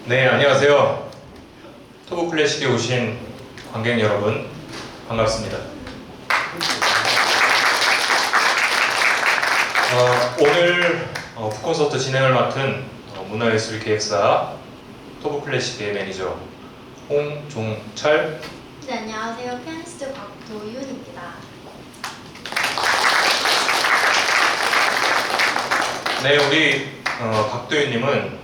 네, 안녕하세요. 토브 클래식에 오신 관객 여러분, 반갑습니다. 오늘 북콘서트 진행을 맡은 문화예술기획사 토브 클래식의 매니저 홍종철. 네, 안녕하세요. 피아니스트 곽도윤입니다. 네, 우리 박도윤님은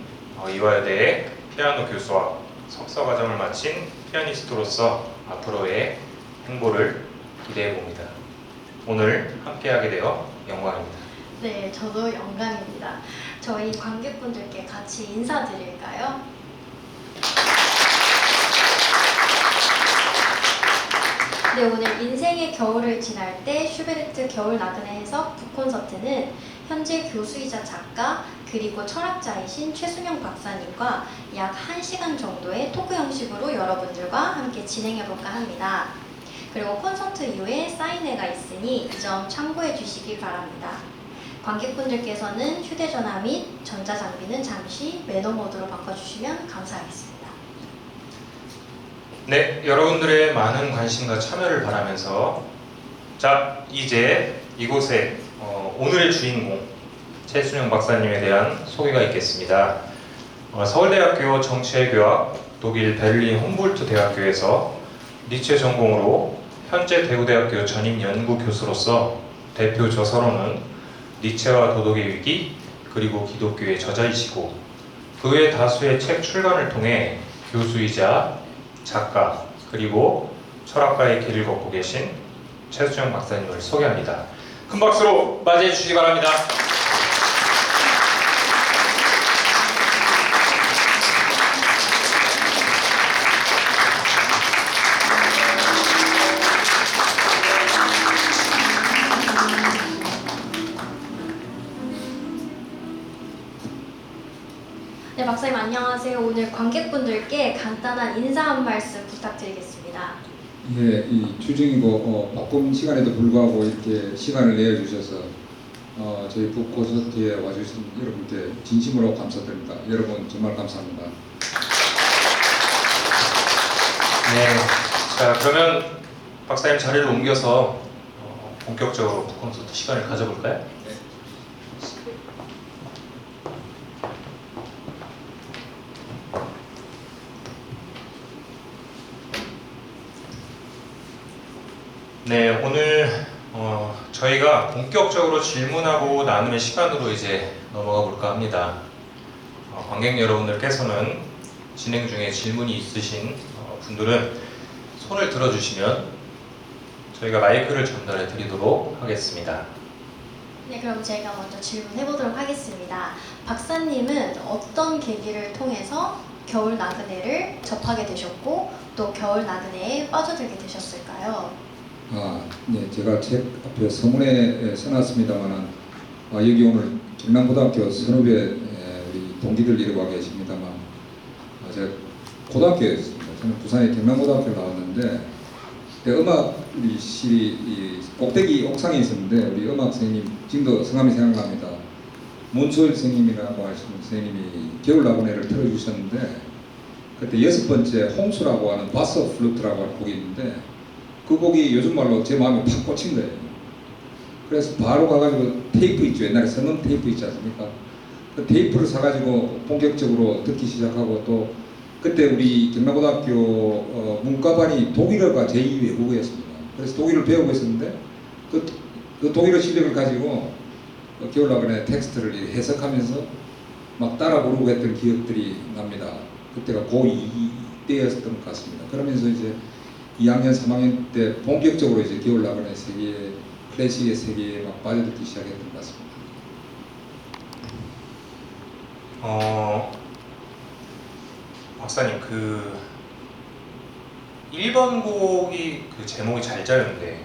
이화여대 피아노 교수와 석사 과정을 마친 피아니스트로서 앞으로의 행보를 기대해 봅니다. 오늘 함께하게 되어 영광입니다. 네, 저도 영광입니다. 저희 관객분들께 같이 인사드릴까요? 네, 오늘 인생의 겨울을 지날 때 슈베르트 겨울 나그네 해석 북콘서트는 현재 교수이자 작가 그리고 철학자이신 최순영 박사님과 약 1시간 정도의 토크 형식으로 여러분들과 함께 진행해볼까 합니다. 그리고 콘서트 이후에 사인회가 있으니 이 점 참고해 주시기 바랍니다. 관객분들께서는 휴대전화 및 전자장비는 잠시 매너 모드로 바꿔주시면 감사하겠습니다. 네, 여러분들의 많은 관심과 참여를 바라면서 자, 이제 이곳에 오늘의 주인공 최순영 박사님에 대한 소개가 있겠습니다. 서울대학교 정치외교학, 독일 베를린 홈볼트 대학교에서 니체 전공으로 현재 대구대학교 전임 연구 교수로서 대표 저서로는 니체와 도덕의 위기 그리고 기독교의 저자이시고 그 외 다수의 책 출간을 통해 교수이자 작가 그리고 철학가의 길을 걷고 계신 최순영 박사님을 소개합니다. 큰 박수로 맞이해 주시기 바랍니다. 네, 박사님 안녕하세요. 오늘 관객분들께 간단한 인사 한 말씀 부탁드리겠습니다. 예, 이 주중이고 바쁜 시간에도 불구하고 이렇게 시간을 내어주셔서 저희 북콘서트에 와주신 여러분께 진심으로 감사드립니다. 여러분 정말 감사합니다. 네, 자 그러면 박사님 자리를 옮겨서 본격적으로 북콘서트 시간을 가져볼까요? 네, 오늘 저희가 본격적으로 질문하고 나눔의 시간으로 이제 넘어가 볼까 합니다. 관객 여러분들께서는 진행 중에 질문이 있으신 분들은 손을 들어주시면 저희가 마이크를 전달해 드리도록 하겠습니다. 네, 그럼 제가 먼저 질문해 보도록 하겠습니다. 박사님은 어떤 계기를 통해서 겨울 나그네를 접하게 되셨고 또 겨울 나그네에 빠져들게 되셨을까요? 네, 제가 책 앞에 서문에 써놨습니다만은 여기 오늘 경남고등학교 선후배 우리 동기들 이러고 와 계십니다만 제가 고등학교였습니다. 저는 부산의 경남고등학교 나왔는데 음악 우리 실이 꼭대기 옥상에 있었는데 우리 음악 선생님 지금도 성함이 생각납니다. 문수일 선생님이라고 하시는 선생님이 겨울 나그네를 틀어주셨는데 그때 6번째 홍수라고 하는 바스 플루트라고 하는 곡이 있는데 그 곡이 요즘 말로 제 마음에 팍 꽂힌 거예요. 그래서 바로 가가지고 테이프 있죠. 옛날에 선음 테이프 있지 않습니까? 그 테이프를 사가지고 본격적으로 듣기 시작하고 또 그때 우리 경남고등학교 문과반이 독일어가 제2 외국어였습니다. 그래서 독일을 배우고 있었는데 그 독일어 실력을 가지고 겨울 나그네 텍스트를 해석하면서 막 따라 부르고 했던 기억들이 납니다. 그때가 고2 때였던 것 같습니다. 그러면서 이제 2학년, 3학년 때 본격적으로 이제 겨울 나그네 세계에 클래식의 세계에 막 빠져들기 시작했던 것 같습니다. 박사님 그 1번 곡이 그 제목이 잘 짜였는데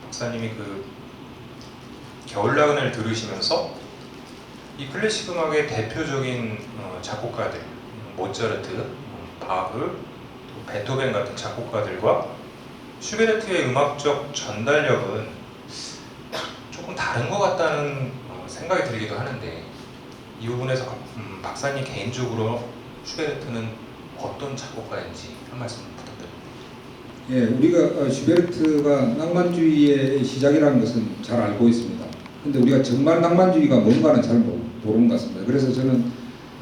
박사님이 그 겨울 나그네를 들으시면서 이 클래식 음악의 대표적인 작곡가들 모차르트, 바흐, 또 베토벤 같은 작곡가들과 슈베르트의 음악적 전달력은 조금 다른 것 같다는 생각이 들기도 하는데 이 부분에서 박사님 개인적으로 슈베르트는 어떤 작곡가인지 한 말씀 부탁드립니다. 예, 우리가 슈베르트가 낭만주의의 시작이라는 것은 잘 알고 있습니다. 근데 우리가 정말 낭만주의가 뭔가는 잘 모르는 것 같습니다. 그래서 저는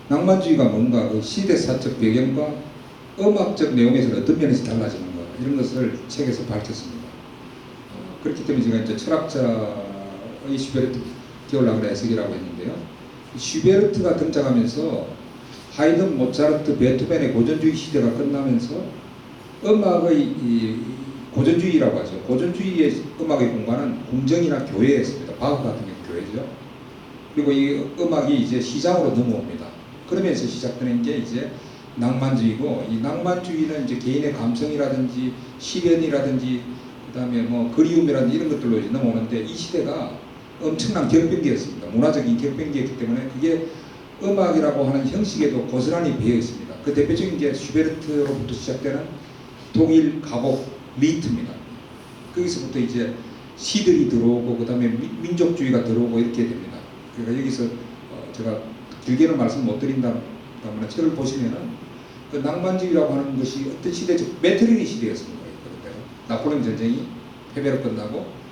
낭만주의가 뭔가 그 시대사적 배경과 음악적 내용에서 어떤 면에서 달라지는가 이런 것을 책에서 밝혔습니다. 그렇기 때문에 제가 이제 철학자의 슈베르트 겨울나그네 해석이라고 했는데요. 슈베르트가 등장하면서 하이든, 모차르트, 베토벤의 고전주의 시대가 끝나면서 음악의 이 고전주의라고 하죠. 고전주의의 음악의 공간은 궁정이나 교회였습니다. 바흐 같은 경우 교회죠. 그리고 이 음악이 이제 시장으로 넘어옵니다. 그러면서 시작되는 게 이제 낭만주의고, 이 낭만주의는 이제 개인의 감성이라든지 시련이라든지 그다음에 뭐 그리움이라든지 이런 것들로 이제 넘어오는데, 이 시대가 엄청난 격변기였습니다. 문화적인 격변기였기 때문에 그게 음악이라고 하는 형식에도 고스란히 배어 있습니다. 그 대표적인 게 슈베르트로부터 시작되는 독일 가곡 리트입니다. 거기서부터 이제 시들이 들어오고 그다음에 민족주의가 들어오고 이렇게 됩니다. 그러니까 여기서 제가 길게는 말씀 못 드린다면 책을 보시면은 그 낭만주의라고 하는 것이 어떤 시대죠? 메테르니 시대였습니다. 그때 나폴레옹 전쟁이 패배로 끝나고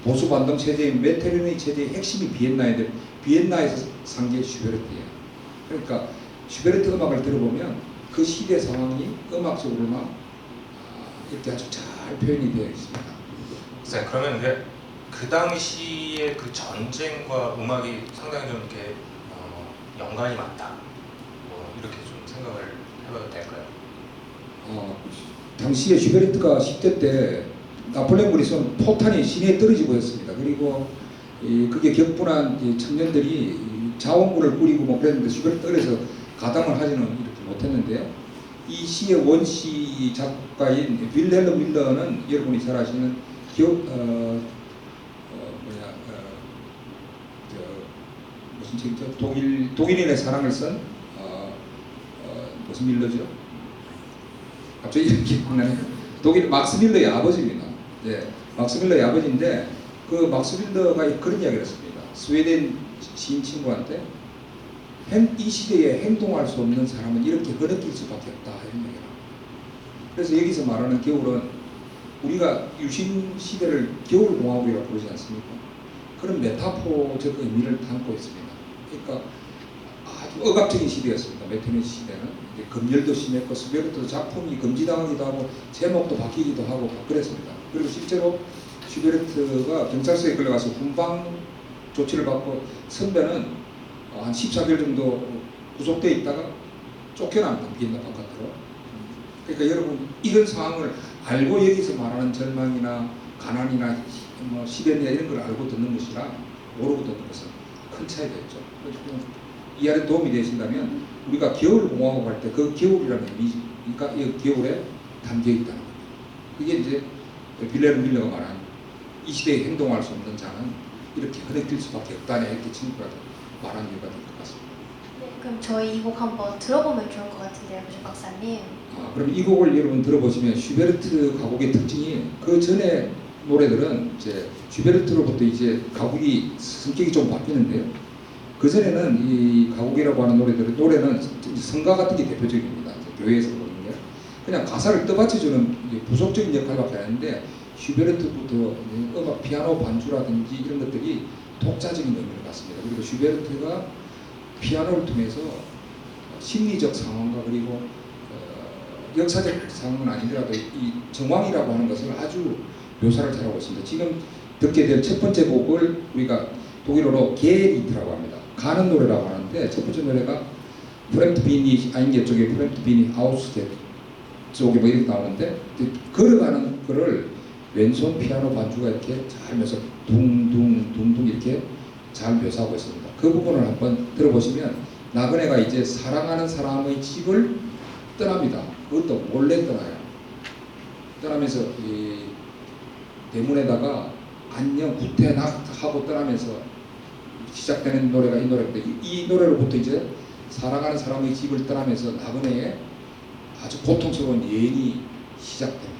보수 반동 체제인 메테르니 체제의 핵심이 비엔나인데, 비엔나에서 산 게 슈베르트예요. 그러니까 슈베르트 음악을 들어보면 그 시대 상황이 음악적으로나 이렇게 아주 잘 표현이 되어 있습니다. 선생님, 그러면 이제 그 당시의 그 전쟁과 음악이 상당히 좀 이렇게 연관이 많다, 이렇게 좀 생각을 해봐도 될까요? 당시에 슈베르트가 10대 때 나폴레옹군이 쏜 포탄이 시내에 떨어지고 했습니다. 그리고 그게 격분한 청년들이 자원군을 꾸리고 뭐 그랬는데 슈베르트 어려서 가담을 하지는 이렇게 못했는데요. 이 시의 원시 작가인 윌헬름 밀러는 여러분이 잘 아시는 무슨 책이죠? 독일인의 사랑을 쓴 무슨 밀러죠? 갑자기 이렇게 기억나네요. 독일 막스 밀러의 아버지입니다. 네, 막스 밀러의 아버지인데 그 막스 밀러가 그런 이야기를 했습니다. 스웨덴 시인 친구한테 이 시대에 행동할 수 없는 사람은 이렇게 흐느낄 수밖에 없다 이런 얘기를 합니다. 그래서 여기서 말하는 겨울은 우리가 유신 시대를 겨울공화국이라고 부르지 않습니까? 그런 메타포적 의미를 담고 있습니다. 그러니까 아주 억압적인 시대였습니다. 메테르니 시대는 이제 검열도 심했고 슈베르트도 작품이 금지당하기도 하고 제목도 바뀌기도 하고 그랬습니다. 그리고 실제로 슈베르트가 경찰서에 끌려가서 훈방 조치를 받고 선배는 한 14개월 정도 구속되어 있다가 쫓겨납니다. 비엔나 바깥으로. 그러니까 여러분 이런 상황을 알고 여기서 말하는 절망이나 가난이나 뭐 시련이나 이런 걸 알고 듣는 것이랑 모르고 듣는 것은 큰 차이가 있죠. 이 안에 도움이 되신다면 우리가 겨울 공화국 할 때 그 겨울이라는 의미가 이 겨울에 담겨 있다는 겁니다. 그게 이제 윌헬름 밀러가 말한 이 시대에 행동할 수 없는 자는 이렇게 흐느낄 수밖에 없다냐 이렇게 친구가 말한 이유가 될 것 같습니다. 네, 그럼 저희 이 곡 한번 들어보면 좋을 것 같은데요, 부장 박사님. 그럼 이 곡을 여러분 들어보시면 슈베르트 가곡의 특징이 그 전에 노래들은 이제 슈베르트로부터 이제 가곡이 성격이 좀 바뀌는데요. 그 전에는 이 가곡이라고 하는 노래는 성가 같은 게 대표적입니다. 교회에서 부르는 게 그냥 가사를 떠받쳐주는 부속적인 역할밖에 안 하는데 슈베르트부터 음악 피아노 반주라든지 이런 것들이 독자적인 의미를 갖습니다. 그리고 슈베르트가 피아노를 통해서 심리적 상황과 그리고 역사적 상황은 아니더라도 이 정황이라고 하는 것을 아주 묘사를 잘하고 있습니다. 지금 듣게 될 첫 번째 곡을 우리가 독일어로 게리트라고 합니다. 가는 노래라고 하는데 첫 번째 노래가 프렘트 비니 아인게 쪽에 프렘트 비니 아우스게 쪽에 뭐 이렇게 나오는데 걸어가는 거를 왼손 피아노 반주가 이렇게 잘 묘사 둥둥 이렇게 잘 묘사하고 있습니다. 그 부분을 한번 들어보시면 나그네가 이제 사랑하는 사람의 집을 떠납니다. 그것도 몰래 떠나요. 떠나면서 이 대문에다가 안녕 구태낙 하고 떠나면서 시작되는 노래가 이 노래인데 이 노래로부터 이제 사랑하는 사람의 집을 떠나면서 나그네의 아주 고통스러운 여행이 시작됩니다.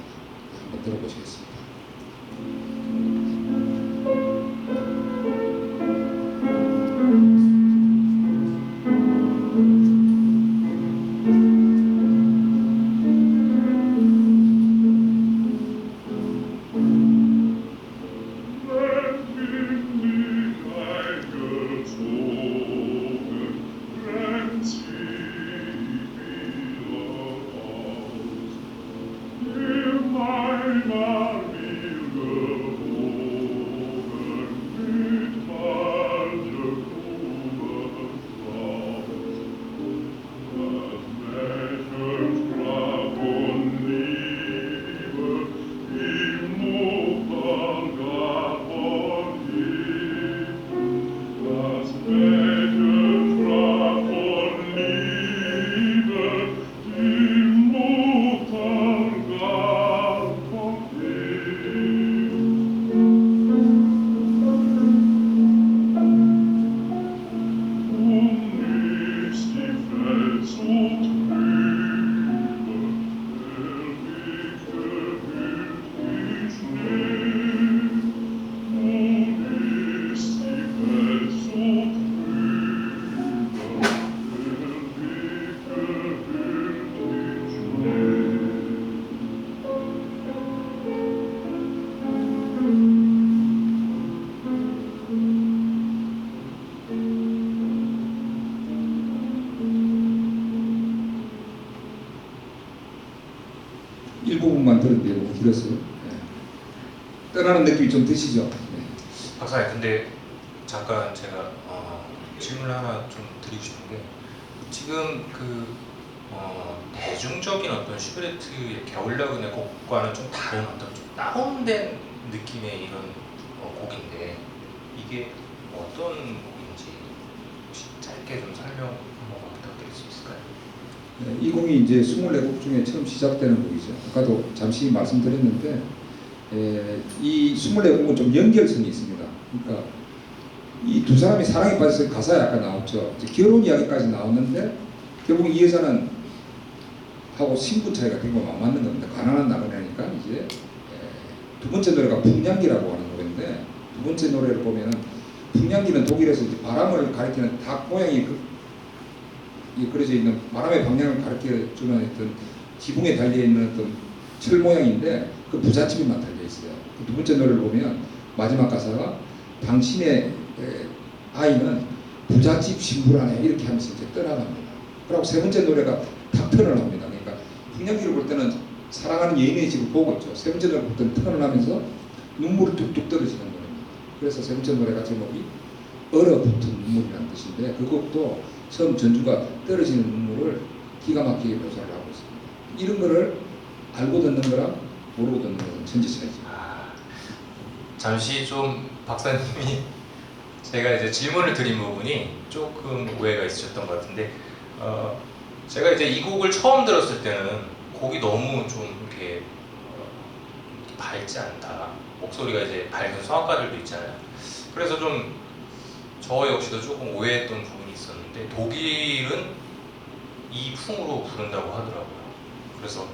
한번 들어보시겠습니다. 부분만 들었는데 너무 길었어요. 네. 떠나는 느낌이 좀 드시죠? 네. 박사님, 근데 잠깐 제가 질문을 하나 좀 드리고 싶은 게 지금 대중적인 어떤 슈베르트의 겨울나그네 곡과는 좀 다른 어떤 좀 다운된 느낌의 이런 곡인데 이게 어떤 곡인지 혹시 짧게 좀 설명 한번 부탁드릴 수 있을까요? 네, 이 곡이 이제 24곡 중에 처음 시작되는 곡이죠. 아까도 잠시 말씀드렸는데 이 24곡은 좀 연결성이 있습니다. 그러니까 이 두 사람이 사랑에 빠져서 가사에 아까 나왔죠. 이제 결혼 이야기까지 나왔는데 결국 이 여자는 하고 신분 차이가 되고 안 맞는 겁니다. 가난한 나그네니까 이제 두 번째 노래가 풍량기라고 하는 노래인데 두 번째 노래를 보면은 풍량기는 독일에서 이제 바람을 가리키는 닭 모양이 그려져 있는 바람의 방향을 가리켜주는 어떤 지붕에 달려 있는 어떤 철 모양인데 그 부잣집에만 달려 있어요. 두 번째 노래를 보면 마지막 가사가 당신의 아이는 부잣집 신부라네 이렇게 하면서 이제 떠나갑니다. 그리고 세 번째 노래가 탁 턴을 합니다. 그러니까 풍량기를 볼 때는 사랑하는 여인의 집을 보고 있죠. 세 번째 노래 볼 때는 턴을 하면서 눈물이 뚝뚝 떨어지는 노래입니다. 그래서 세 번째 노래가 제목이 얼어붙은 눈물이라는 뜻인데 그 곡도 처음 전주가 떨어지는 눈물을 기가 막히게 묘사를 하고 있습니다. 이런 거를 알고 듣는 거랑 모르고 듣는 거는 천지 차이죠. 잠시 좀 박사님이 제가 이제 질문을 드린 부분이 조금 오해가 있으셨던 것 같은데 제가 이제 이 곡을 처음 들었을 때는 곡이 너무 좀 이렇게 밝지 않다. 목소리가 이제 밝은 성악가들도 있잖아요. 그래서 좀 저 역시도 조금 오해했던 부분이 있었는데 독일은 이 풍으로 부른다고 하더라고요. 그래서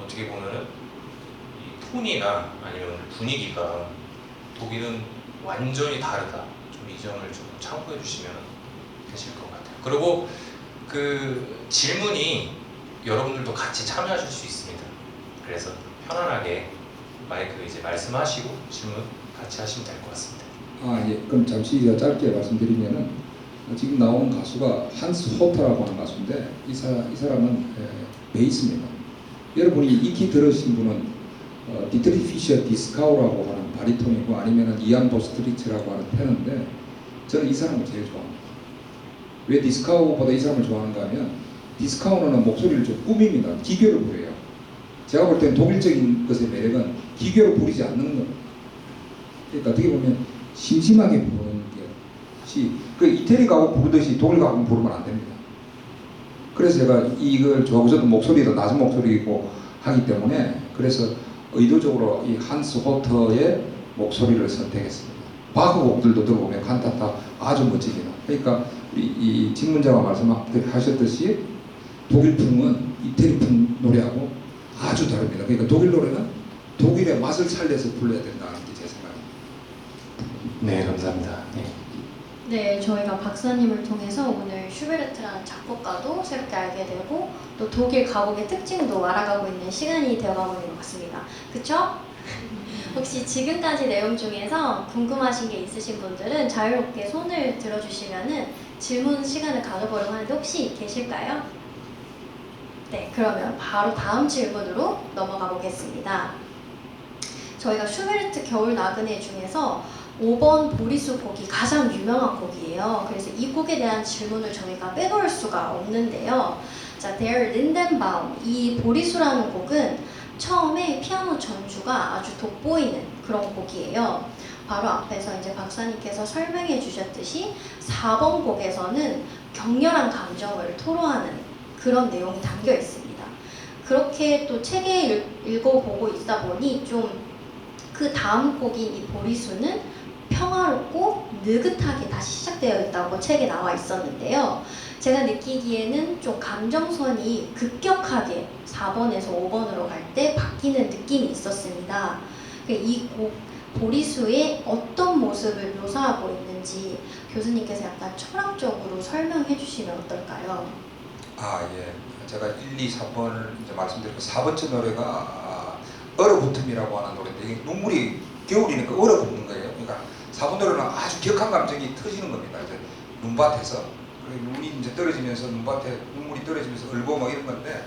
어떻게 보면은 이 톤이나 아니면 분위기가 독일은 완전히 다르다. 좀 이 점을 좀 참고해 주시면 되실 것 같아요. 그리고 그 질문이 여러분들도 같이 참여하실 수 있습니다. 그래서 편안하게 마이크 이제 말씀하시고 질문 같이 하시면 될 것 같습니다. 예. 그럼 잠시 짧게 말씀드리면은 지금 나오는 가수가 한스 호터라고 하는 가수인데 이 사람은 베이스입니다. 여러분이 익히 들으신 분은 디트리 피셔 디스카우라고 하는 바리톤이고 아니면은 이안 보스트리츠라고 하는 테너인데 저는 이 사람을 제일 좋아합니다. 왜 디스카우보다 이 사람을 좋아하는가 하면 디스카우는 목소리를 좀 꾸밉니다. 기교를 부려요. 제가 볼 때는 독일적인 것의 매력은 기교로 부리지 않는 겁니다. 그러니까 어떻게 보면 심심하게 부르는 것이 그 이태리 가곡 부르듯이 독일 가곡 부르면 안 됩니다. 그래서 제가 이걸 좋아하고 저도 목소리도 낮은 목소리이고 하기 때문에 그래서 의도적으로 이 한스 호터의 목소리를 선택했습니다. 바흐 곡들도 들어보면 칸타타 아주 멋집니다. 그러니까 이 질문자가 말씀하셨듯이 독일풍은 이태리풍 노래하고 아주 다릅니다. 그러니까 독일 노래는 독일의 맛을 살려서 불러야 된다는 게 제 생각입니다. 네, 감사합니다. 네, 저희가 박사님을 통해서 오늘 슈베르트라는 작곡가도 새롭게 알게 되고 또 독일 가곡의 특징도 알아가고 있는 시간이 되어가고 있는 것 같습니다. 그쵸? 혹시 지금까지 내용 중에서 궁금하신 게 있으신 분들은 자유롭게 손을 들어주시면은 질문 시간을 가져보려고 하는데 혹시 계실까요? 네, 그러면 바로 다음 질문으로 넘어가 보겠습니다. 저희가 슈베르트 겨울 나그네 중에서 5번 보리수 곡이 가장 유명한 곡이에요. 그래서 이 곡에 대한 질문을 저희가 빼놓을 수가 없는데요. 자, Der Lindenbaum, 이 보리수라는 곡은 처음에 피아노 전주가 아주 돋보이는 그런 곡이에요. 바로 앞에서 이제 박사님께서 설명해 주셨듯이 4번 곡에서는 격렬한 감정을 토로하는 그런 내용이 담겨 있습니다. 그렇게 또 책에 읽어보고 있다 보니 좀 그 다음 곡인 이 보리수는 평화롭고 느긋하게 다시 시작되어 있다고 책에 나와 있었는데요. 제가 느끼기에는 좀 감정선이 급격하게 4번에서 5번으로 갈 때 바뀌는 느낌이 있었습니다. 이 곡 보리수의 어떤 모습을 묘사하고 있는지 교수님께서 약간 철학적으로 설명해 주시면 어떨까요? 예. 제가 1, 2, 3번을 이제 말씀드렸고 4번째 노래가 얼어붙음이라고 하는 노래인데 이게 눈물이 겨울이니까 얼어붙는 거예요. 그러니까 4번 노래는 아주 격한 감정이 터지는 겁니다. 이제 눈밭에서 눈이 이제 떨어지면서 눈밭에 눈물이 떨어지면서 얼고 막 이런 건데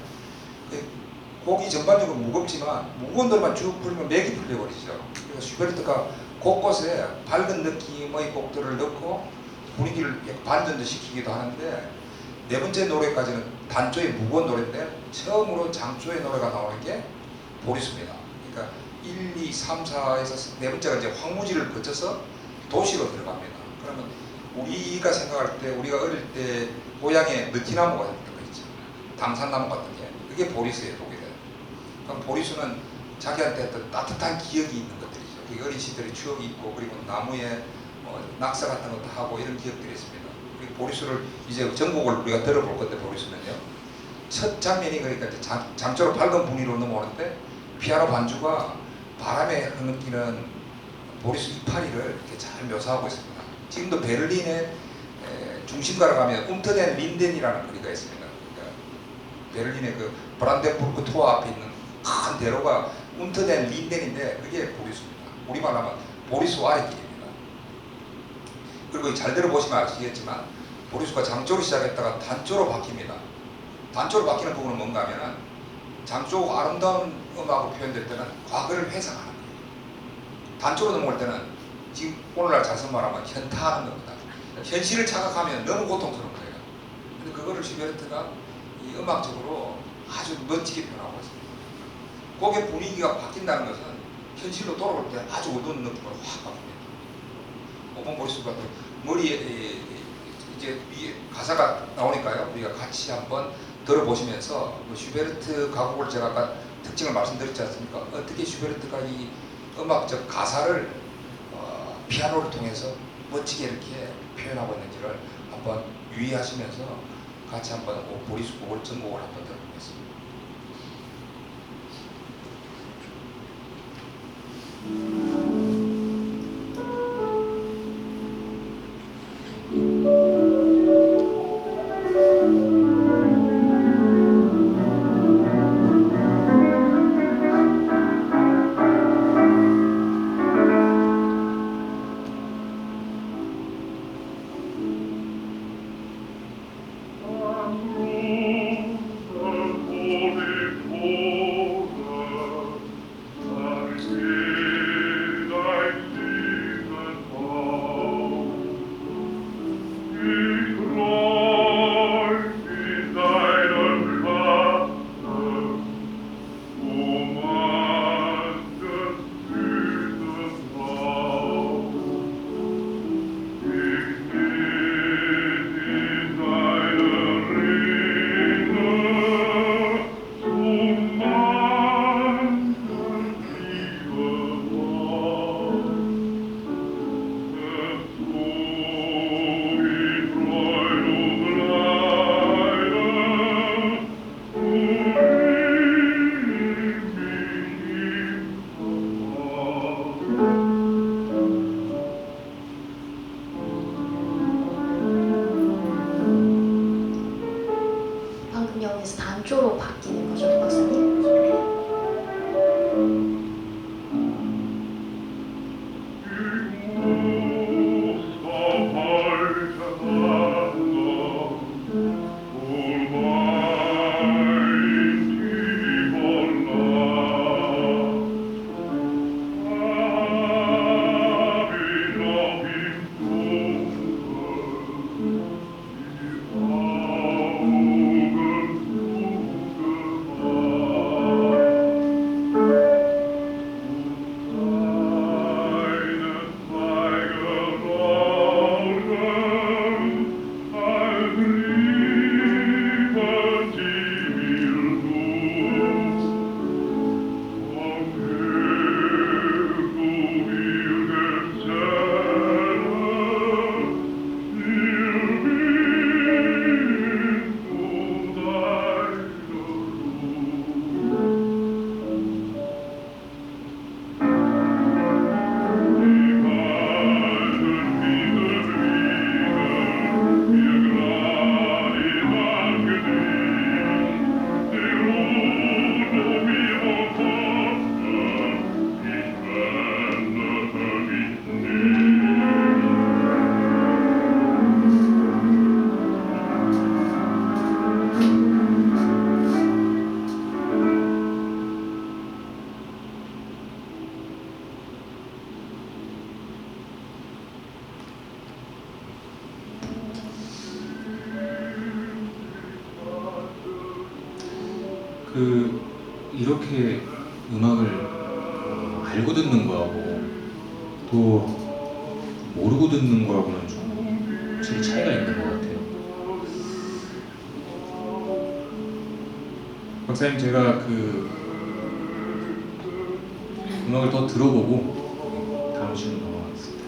곡이 전반적으로 무겁지만 무거운 노래만 쭉 부르면 맥이 풀려버리죠. 그래서 슈베르트가 곳곳에 밝은 느낌의 곡들을 넣고 분위기를 반전도 시키기도 하는데 네 번째 노래까지는 단조의 무거운 노래인데 처음으로 장조의 노래가 나오는 게 보리수입니다. 그러니까 1, 2, 3, 4에서 네 번째가 이제 황무지를 거쳐서 도시로 들어갑니다. 그러면 우리가 생각할 때 우리가 어릴 때 고향에 느티나무 같은 거 있죠. 당산나무 같은 게 그게 보리수예요. 독일에. 그럼 보리수는 자기한테 어떤 따뜻한 기억이 있는 것들이죠. 그 어린 시절의 추억이 있고 그리고 나무에 낙서 같은 것도 하고 이런 기억들이 있습니다. 그리고 보리수를 이제 전곡을 우리가 들어볼 건데 보리수는요. 첫 장면이 그러니까 이제 장조로 밝은 분위기로 넘어오는데 피아노 반주가 바람에 흐느끼는 보리수 이파리를 이렇게 잘 묘사하고 있습니다. 지금도 베를린의 중심가로 가면 움트덴 린덴이라는 거리가 있습니다. 그러니까 베를린의 그 브란덴부르크 토어 앞에 있는 큰 대로가 움트덴 린덴인데 그게 보리수입니다. 우리말 하면 보리수 아래길입니다. 그리고 잘 들어보시면 아시겠지만 보리수가 장조로 시작했다가 단조로 바뀝니다. 단조로 바뀌는 부분은 뭔가 하면은 장조 아름다운 음악으로 표현될 때는 과거를 회상하는 거예요. 단조로 넘어올 때는 지금 오늘날 자선 말하면 현타하는 겁니다. 현실을 자각하면 너무 고통스러운 거예요. 근데 그거를 슈베르트가 이 음악적으로 아주 멋지게 표현하고 있습니다. 곡의 분위기가 바뀐다는 것은 현실로 돌아올 때 아주 어두운 느낌으로 확 바뀝니다. 5번 보리수가 머리에 이제 위에 가사가 나오니까요. 우리가 같이 한번 들어보시면서 슈베르트 가곡을 제가 아까 특징을 말씀드렸지 않습니까? 어떻게 슈베르트가 이 음악적 가사를 피아노를 통해서 멋지게 이렇게 표현하고 있는지를 한번 유의하시면서 같이 한번 보리수 곡을 전곡을 한번 들어보겠습니다. 이렇게 음악을 알고 듣는 거하고 또 모르고 듣는 거하고는 좀 확실히 차이가 있는 것 같아요. 박사님, 제가 음악을 더 들어보고 다음 질문 넘어가겠습니다.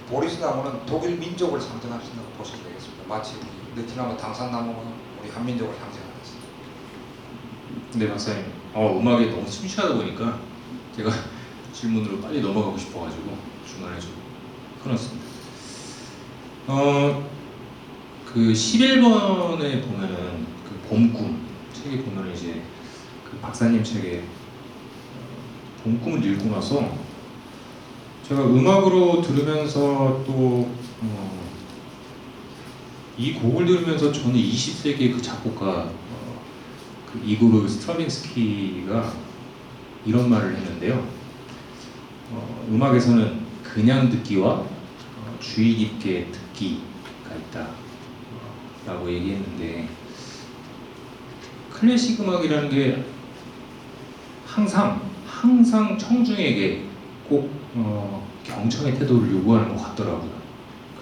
보리스 나무는 독일 민족을 상징하신다고 보시면 되겠습니다. 마치 우리 베트남 당산나무가 우리 한민족을 상징하듯이. 네, 박사님. 음악에 너무 심취하다 보니까 제가 질문으로 빨리 넘어가고 싶어가지고 중간에 좀 끊었습니다. 11번에 보면은 봄꿈 책에 보면은 이제 박사님 책에 봄꿈을 읽고 나서 제가 음악으로 들으면서 또 이 곡을 들으면서 저는 20세기의 그 작곡가 이고르 스트라빈스키가 이런 말을 했는데요. 음악에서는 그냥 듣기와 주의 깊게 듣기가 있다 라고 얘기했는데, 클래식 음악이라는 게 항상 청중에게 꼭 경청의 태도를 요구하는 것 같더라고요.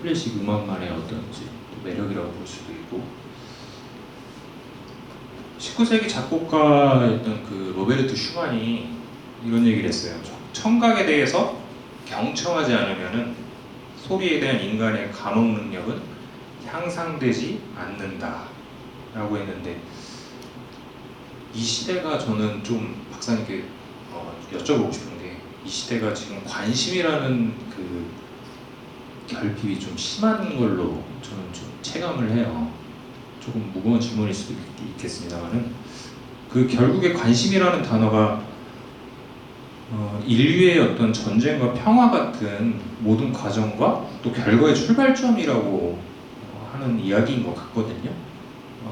클래식 음악만의 어떤 매력이라고 볼 수도 있고, 19세기 작곡가였던 로베르트 슈만이 이런 얘기를 했어요. 청각에 대해서 경청하지 않으면은 소리에 대한 인간의 감흥 능력은 향상되지 않는다 라고 했는데, 이 시대가 저는 좀 박사님께 여쭤보고 싶은 게, 이 시대가 지금 관심이라는 결핍이 좀 심한 걸로 저는 좀 체감을 해요. 조금 무거운 질문일 수도 있겠습니다만은, 결국에 관심이라는 단어가 인류의 어떤 전쟁과 평화 같은 모든 과정과 또 결과의 출발점이라고 하는 이야기인 것 같거든요.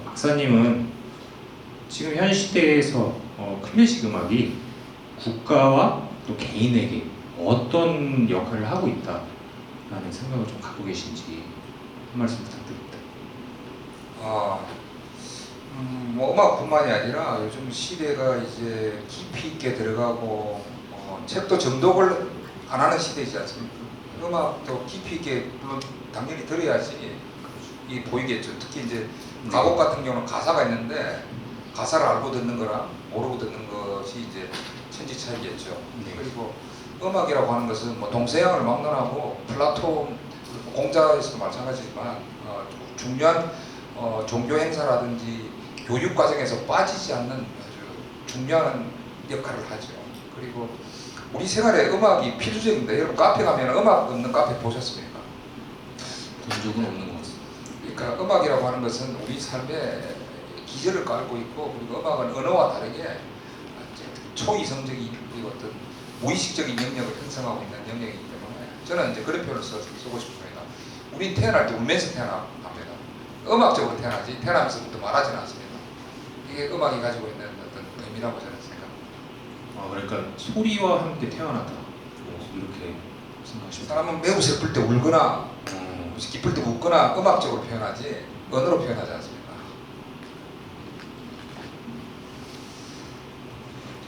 박사님은 지금 현 시대에서 클래식 음악이 국가와 또 개인에게 어떤 역할을 하고 있다라는 생각을 좀 갖고 계신지 한 말씀 부탁드립니다. 뭐 음악뿐만이 아니라 요즘 시대가 이제 깊이 있게 들어가고 책도 정독을 안 하는 시대이지 않습니까? 음악도 깊이 있게 물론 당연히 들어야지 이 보이겠죠. 특히 이제 가곡 같은 경우는 가사가 있는데 가사를 알고 듣는 거랑 모르고 듣는 것이 이제 천지 차이겠죠. 네. 그리고 음악이라고 하는 것은 뭐 동서양을 막론하고 플라톤 공자에서도 마찬가지지만 중요한 종교 행사라든지 교육 과정에서 빠지지 않는 아주 중요한 역할을 하죠. 그리고 우리 생활에 음악이 필수적인데, 여러분 카페 가면 음악 없는 카페 보셨습니까? 본 적은 없는 것 같습니다. 그러니까 음악이라고 하는 것은 우리 삶의 기저를 깔고 있고, 그리고 음악은 언어와 다르게 초이성적인 그리고 어떤 무의식적인 영역을 형성하고 있는 영역이기 때문에 저는 이제 그런 표현을 쓰고 싶습니다. 우린 태어날 때 울면서 태어납니다. 음악적으로 태어나지 태어나면서부터 말하지는 않습니다. 이게 음악이 가지고 있는 어떤 의미라고 저는 생각합니다. 그러니까 소리와 함께 태어났다, 이렇게 생각하십니다. 사람은 매우 슬플 때 울거나 기쁠 때 웃거나 음악적으로 표현하지 언어로 표현하지 않습니다.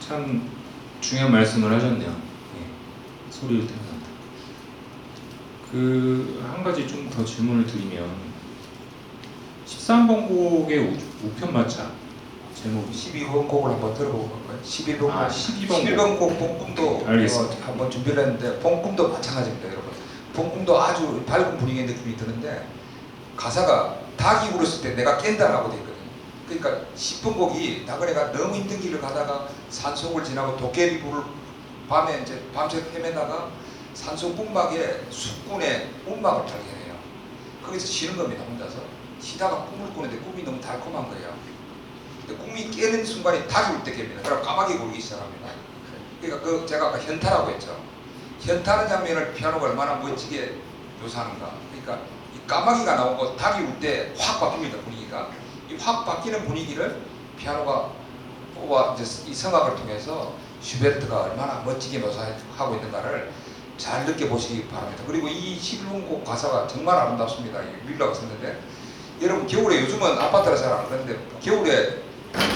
참 중요한 말씀을 하셨네요. 네, 소리로 태어난다. 한 가지 좀 더 질문을 드리면, 13번 곡의 우편 마차, 제목 12번 곡을 한번 들어보고 갈까요? 11번 아, 곡. 12번 11번 곡 본꿈도 알겠습니다. 한번 준비를 했는데 본꿈도 마찬가지입니다, 여러분. 본꿈도 아주 밝은 분위기의 느낌이 드는데 가사가 닭이 울었을 때 내가 깬다라고 되어 있거든요. 그러니까 10번 곡이 나그네가 너무 힘든 길을 가다가 산속을 지나고 도깨비불을 밤에 이제 밤새 헤매다가 산속 문막에 숲군의 운막을 발견해요. 거기서 쉬는 겁니다, 혼자서. 쉬다가 꿈을 꾸는데 꿈이 너무 달콤한 거예요. 근데 꿈이 깨는 순간에 닭이 울 때 깹니다. 그럼 까마귀가 울기 시작합니다. 그러니까 그 제가 아까 현타라고 했죠. 현타는 장면을 피아노가 얼마나 멋지게 묘사하는가. 그러니까 이 까마귀가 나오고 닭이 울 때 확 바뀝니다, 분위기가. 이 확 바뀌는 분위기를 피아노가 이제 이 성악을 통해서 슈베르트가 얼마나 멋지게 묘사하고 있는가를 잘 느껴보시기 바랍니다. 그리고 이 11번 곡 가사가 정말 아름답습니다. 밀라가 썼는데 여러분 겨울에 요즘은 아파트라 잘 안 그러는데 겨울에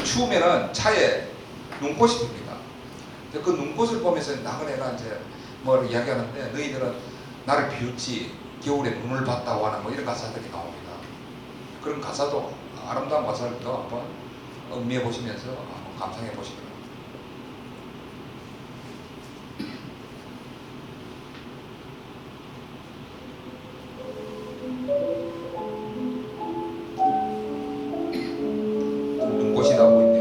추우면은 차에 눈꽃이 핍니다. 근데 그 눈꽃을 보면서 나그네가 이제 뭐 이야기하는데 너희들은 나를 비웃지 겨울에 눈을 봤다고 하는 뭐 이런 가사들이 나옵니다. 그런 가사도 아름다운 가사들도 한번 음미해 보시면서 한번 감상해 보시기 바랍니다. 눈꽃이 나오고 있네요.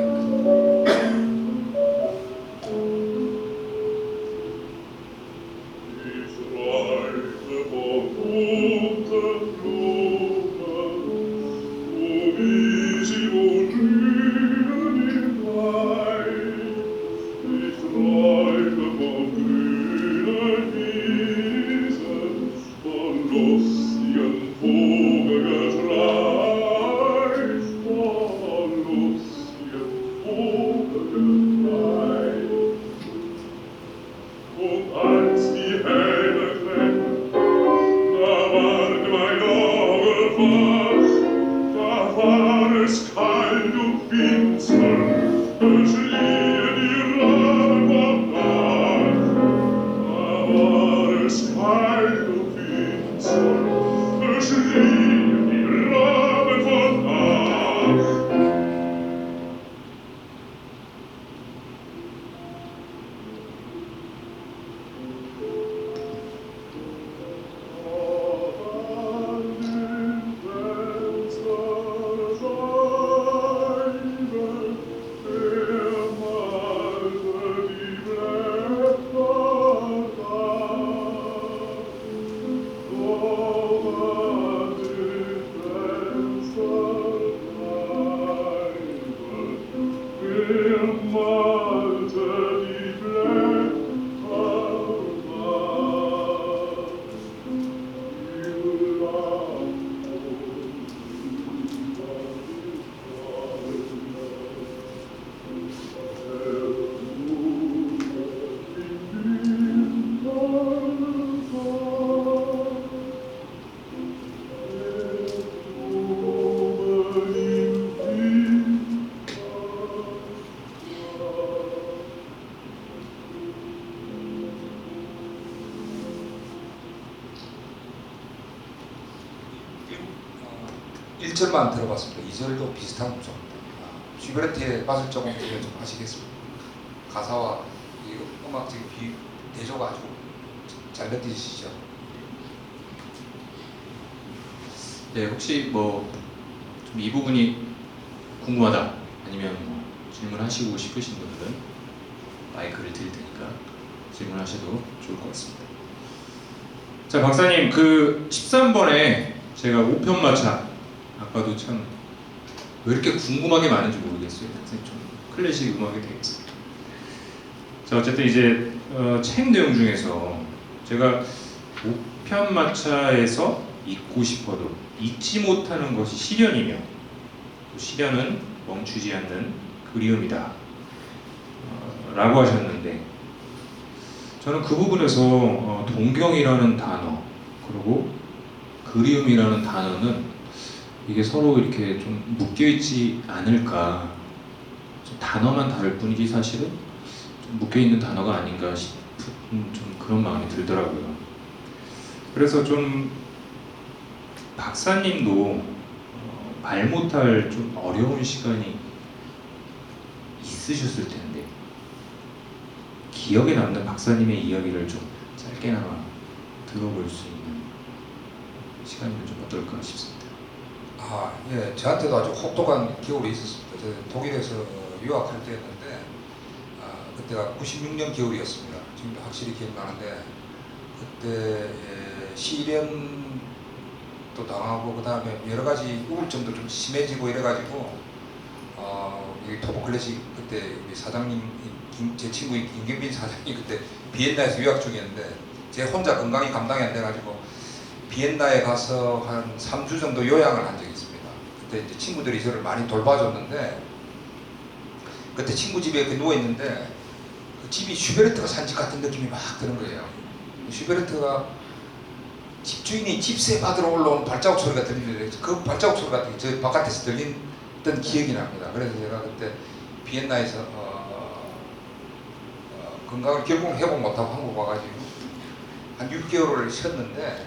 일절만 들어봤습니다. 2절도 비슷한 구조입니다. 슈베르트의 마술적 공부를 좀 하시겠습니다. 가사와 이 음악적인 대조가 아주 잘 느껴지시죠? 네, 혹시 뭐 좀 이 부분이 궁금하다 아니면 뭐 질문하시고 싶으신 분들은 마이크를 드릴 테니까 질문하셔도 좋을 것 같습니다. 자, 박사님 그 13번에 제가 5편 마차 아까도 참 왜 이렇게 궁금하게 많은지 모르겠어요. 선생님 좀 클래식 음악이 되겠어요. 자, 어쨌든 이제 책 내용 중에서 제가 5편 마차에서 잊고 싶어도 잊지 못하는 것이 시련이며 또 시련은 멈추지 않는 그리움이다 라고 하셨는데 저는 그 부분에서 동경이라는 단어 그리고 그리움이라는 단어는 이게 서로 이렇게 좀 묶여있지 않을까 좀 단어만 다를 뿐이지 사실은 좀 묶여있는 단어가 아닌가 싶은 좀 그런 마음이 들더라고요. 그래서 좀 박사님도 말 못할 좀 어려운 시간이 있으셨을 텐데 기억에 남는 박사님의 이야기를 좀 짧게나마 들어볼 수 있는 시간이면 좀 어떨까 싶습니다. 아, 예, 저한테도 아주 혹독한 겨울이 있었습니다. 저 독일에서 유학할 때였는데, 그때가 96년 겨울이었습니다. 지금도 확실히 기억나는데, 그때 시련도 당하고, 그 다음에 여러 가지 우울증도 좀 심해지고 이래가지고, 여기 토보클래식 그때 우리 사장님, 제 친구 김경빈 사장님 그때 비엔나에서 유학 중이었는데, 제 혼자 건강이 감당이 안 돼가지고, 비엔나에 가서 한 3주 정도 요양을 한 적이 있습니다. 그때 이제 친구들이 저를 많이 돌봐줬는데, 그때 친구 집에 이렇게 누워있는데, 그 집이 슈베르트가 산 집 같은 느낌이 막 드는 거예요. 슈베르트가 집주인이 집세 받으러 올라온 발자국 소리가 들리는데, 그 발자국 소리 같은 게 저 바깥에서 들렸던 기억이 납니다. 그래서 제가 그때 비엔나에서 건강을 결국 회복 못하고 한국 와가지고 한 6개월을 쉬었는데,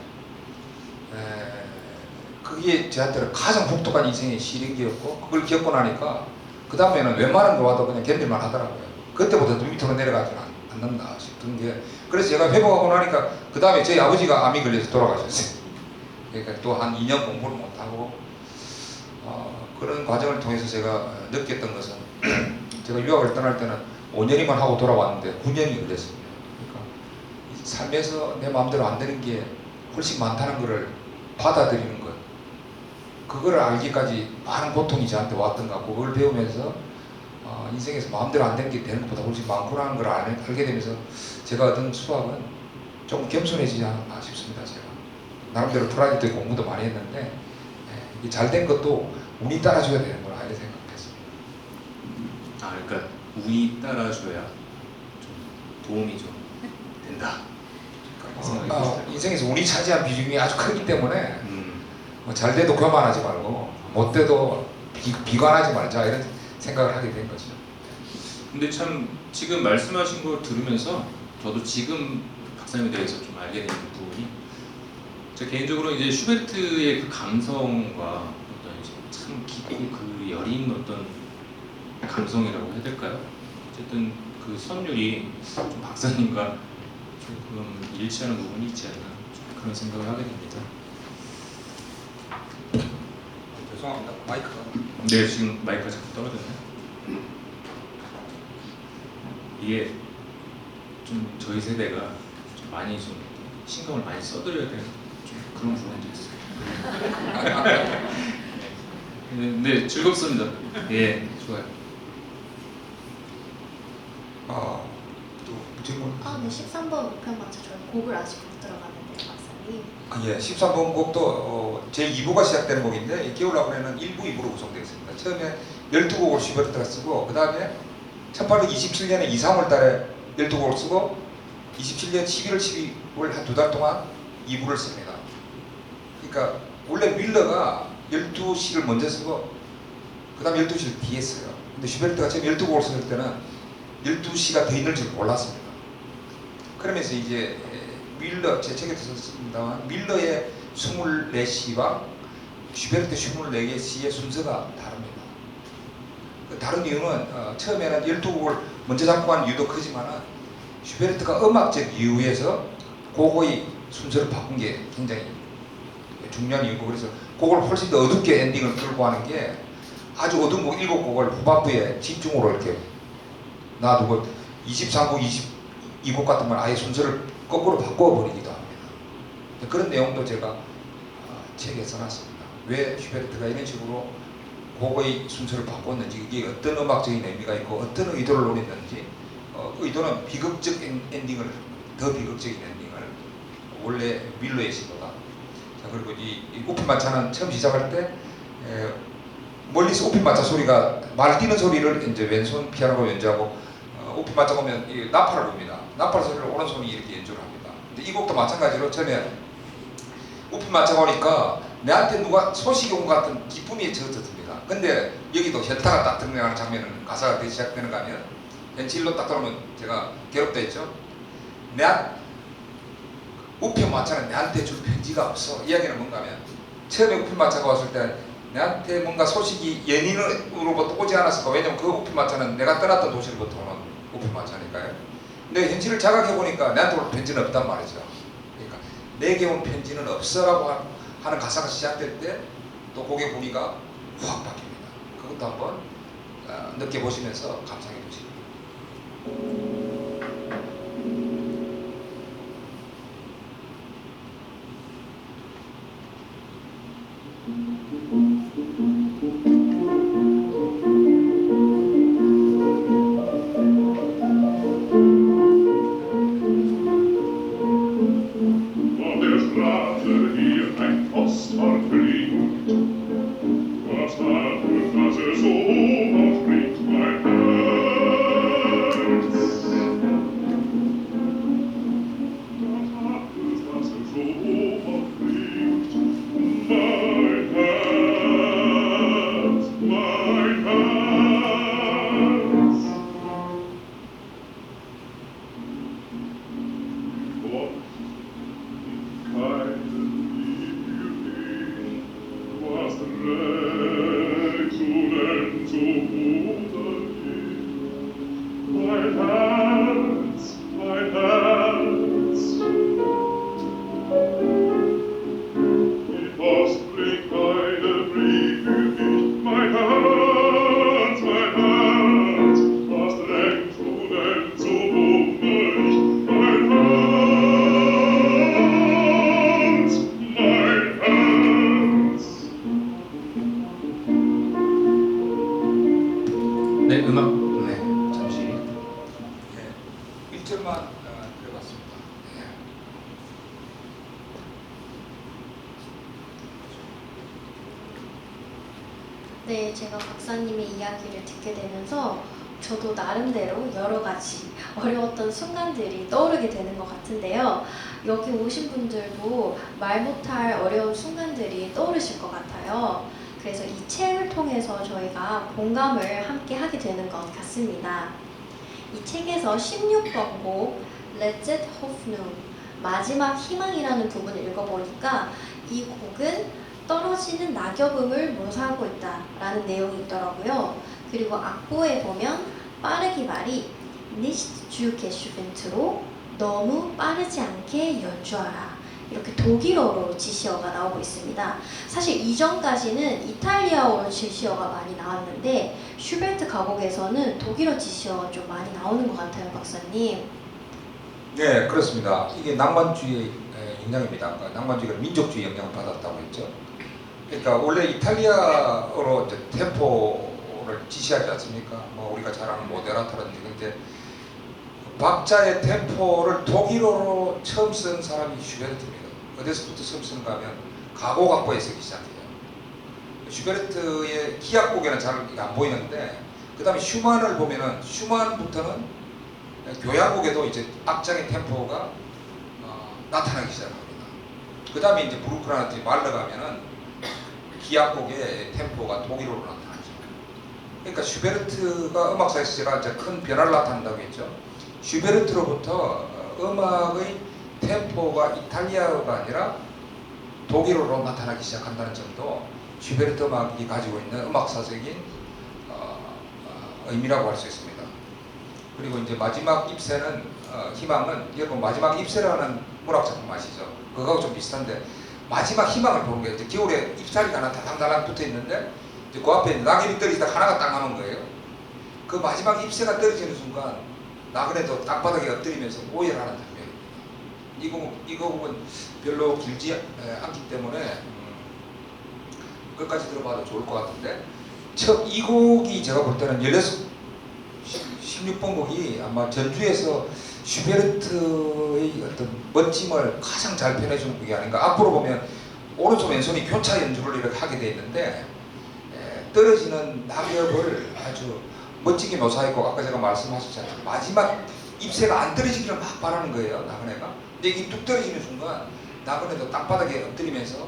그게 저한테는 가장 혹독한 인생의 시련기였고, 그걸 겪고 나니까 그 다음에는 웬만한 거 와도 그냥 견딜만 하더라고요. 그때보다 더 밑으로 내려가지는 않는다 싶은 게, 그래서 제가 회복하고 나니까 그 다음에 저희 아버지가 암이 걸려서 돌아가셨어요. 그러니까 또 한 2년 공부를 못하고, 그런 과정을 통해서 제가 느꼈던 것은 제가 유학을 떠날 때는 5년이만 하고 돌아왔는데 9년이 걸렸습니다. 그러니까 삶에서 내 마음대로 안 되는 게 훨씬 많다는 것을 받아들이는 것, 그걸 알기까지 많은 고통이 저한테 왔던 것 같고, 그걸 배우면서 인생에서 마음대로 안 되는 게 되는 것보다 훨씬 많구나는 걸 알게 되면서 제가 얻은 수학은 조금 겸손해지지 않았나 싶습니다. 제가 나름대로 프라이드 공부도 많이 했는데, 이게 잘된 것도 운이 따라줘야 되는 거라 이렇게 생각했습니다. 그러니까 운이 따라줘야 좀 도움이 좀 된다. 인생에서 운이 차지한 비중이 아주 크기 때문에 잘 돼도 교만하지 말고 못 돼도 비관하지 말자, 이런 생각을 하게 된 거죠. 근데 참 지금 말씀하신 거 들으면서 저도 지금 박사님에 대해서 좀 알게 되는 부분이, 제 개인적으로 이제 슈베르트의 그 감성과 어떤 이제 참 깊고 그 여린 어떤 감성이라고 해야 될까요? 어쨌든 그 선율이 좀 박사님과 조금 일치하는 부분이 있지 않나, 좀 그런 생각을 하게 됩니다. 죄송합니다. 마이크가. 네, 지금 마이크가 자꾸 떨어졌네. 이게 좀 저희 세대가 좀 많이 좀 신경을 많이 써드려야 되는 좀 그런 부분도 있어요. 네, 즐겁습니다. 예, 좋아요. 또 질문. 네, 13번 우편 맞춰 저희 곡을 아직 못 들어갔는데 박사님. 예, 13번 곡도 제 2부가 시작되는 곡인데, 겨울라그네는 1부, 2부로 구성되어 있습니다. 처음에 12곡을 슈베르트가 쓰고, 그 다음에 1827년에 2, 3월 달에 12곡을 쓰고, 27년 11월, 12월 한 2달 동안 2부를 씁니다. 그러니까 원래 밀러가 12시를 먼저 쓰고 그 다음 12시를 뒤에 써요. 근데 슈베르트가 처음 12곡을 쓸 때는 12시가 더 있는 줄 몰랐습니다. 그러면서 이제 밀러, 제 책에도 썼습니다만, 밀러의 24시와 슈베르트 24개의 시의 순서가 다릅니다. 그 다른 이유는 처음에는 12곡을 먼저 잡고 간 이유도 크지만은, 슈베르트가 음악적 이유에서 곡의 순서를 바꾼 게 굉장히 중요한 이유고, 그래서 곡을 훨씬 더 어둡게 엔딩을 끌고 하는 게, 아주 어두운 곡 7곡을 후반부에 집중으로 이렇게 놔두고 23곡, 22곡 같은 건 아예 순서를 거꾸로 바꿔버리기도 합니다. 그런 내용도 제가 책에 써놨습니다. 왜 슈베르트가 이런 식으로 곡의 순서를 바꿨는지, 이게 어떤 음악적인 의미가 있고 어떤 의도를 노렸는지, 의도는 비극적 엔딩을, 더 비극적인 엔딩을, 원래 밀러의 시도다. 자, 그리고 이 우핀마차는 처음 시작할 때 멀리서 우핀마차 소리가, 말 뛰는 소리를 이제 왼손 피아노로 연주하고, 우핀마차 오면 이 나팔을 봅니다. 나팔 소리를 오른손이 이렇게 연주를 합니다. 근데 이 곡도 마찬가지로 처음에 우핀마차가 오니까 내한테 누가 소식이 온 것 같은 기쁨이 젖어듭니다. 근데 여기도 현타가 딱 등장하는 장면은, 가사가 어떻게 시작되는가 하면, 벤치일로 딱 들어오면 제가 괴롭다 했죠. 우핀마차는 내한테 줄 편지가 없어. 이야기는 뭔가 하면, 처음에 우핀마차가 왔을 때 내한테 뭔가 소식이 연인으로부터 오지 않았을까? 왜냐면 그 우편마차는 내가 떠났던 도시로부터 오는 우편마차니까요. 근데 현실을 자각해 보니까 내한테 올 편지는 없단 말이죠. 그러니까 내게 온 편지는 없어라고 하는 가사가 시작될 때 또 곡의 분위기가 확 바뀝니다. 그것도 한번 느껴보시면서 감상해 보시기 바랍니다. Vor der Straße hier ein Posthorn fliegt. Was hat es, dass es so aufregt, mein Herz? Was hat es, dass es so aufregt, mein Herz, mein Herz? Gott, keinen Lieb für dich, du hast recht, so nennt so wunderlich. Mein Herz, mein Herz. Die Post bringt keinen Brief für dich, mein Herz, mein Herz. Du hast recht, so nennt so wunderlich. Mein Herz, mein Herz. 네, 음악. 네, 잠시. 예, 1절만 그려봤습니다. 예. 네, 제가 박사님의 이야기를 듣게 되면서 저도 나름대로 여러 가지 어려웠던 순간들이 떠오르게 되는 것 같은데요. 여기 오신 분들도 말 못할 어려운 순간들이 떠오르실 것 같아요. 그래서 이 책을 통해서 저희가 공감을 함께 하게 되는 것 같습니다. 이 책에서 16번 곡 Letzte Hoffnung, 마지막 희망이라는 부분을 읽어보니까 이 곡은 떨어지는 낙엽음을 묘사하고 있다라는 내용이 있더라고요. 그리고 악보에 보면 빠르기 말이 Nicht zu geschwind로 너무 빠르지 않게 연주하라. 이렇게 독일어로 지시어가 나오고 있습니다. 사실 이전까지는 이탈리아어로 지시어가 많이 나왔는데 슈베르트 가곡에서는 독일어 지시어가 좀 많이 나오는 것 같아요, 박사님. 네, 그렇습니다. 이게 낭만주의의 영향입니다. 그러니까 낭만주의가 민족주의 영향을 받았다고 했죠. 그러니까 원래 이탈리아어로 이제 템포를 지시하지 않습니까? 뭐 우리가 잘 아는 모데라토라든지. 근데 박자의 템포를 독일어로 처음 쓴 사람이 슈베르트입니다. 어디서부터 처음 쓰는가 하면 가곡 악보에 쓰기 시작해요. 슈베르트의 기악곡에는 잘 안 보이는데, 그 다음에 슈만을 보면은 슈만부터는 교향곡에도 이제 악장의 템포가 나타나기 시작합니다. 그 다음에 이제 브루크라든지 말러 가면은 기악곡의 템포가 독일어로 나타나죠. 그러니까 슈베르트가 음악사에서 제가 이제 큰 변화를 나타낸다고 했죠. 슈베르트로부터 음악의 템포가 이탈리아어가 아니라 독일어로 나타나기 시작한다는 점도 슈베르트 음악이 가지고 있는 음악사적인 의미라고 할 수 있습니다. 그리고 이제 마지막 잎새는 희망은, 여러분 마지막 잎새라는 문학작품 아시죠? 그거하고 좀 비슷한데, 마지막 희망을 보는 거예요. 이제 겨울에 잎사리가 하나 달랑달랑 붙어 있는데 이제 그 앞에 낙엽이 떨어지다 하나가 딱 남은 거예요. 그 마지막 잎새가 떨어지는 순간 나그네도 땅바닥에 엎드리면서 오열하는 장면입니다. 이 곡은 별로 길지 않기 때문에 끝까지 들어봐도 좋을 것 같은데, 이 곡이 제가 볼 때는 16번 곡이 아마 전주에서 슈베르트의 어떤 멋짐을 가장 잘 표현해주는 곡이 아닌가. 앞으로 보면 오른손 왼손이 교차 연주를 이렇게 하게 돼 있는데, 떨어지는 낙엽을 아주 멋지게 묘사했고, 아까 제가 말씀하셨잖아요. 마지막 잎새가 안 떨어지기를 막 바라는 거예요, 나그네가. 근데 이게 뚝 떨어지는 순간 나그네도 땅바닥에 엎드리면서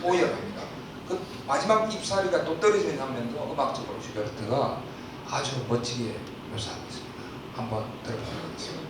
오열합니다. 그 마지막 잎사리가 또 떨어지는 장면도 음악적으로 슈베르트가 아주 멋지게 묘사하고 있습니다. 한번 들어보도록 하겠습니다.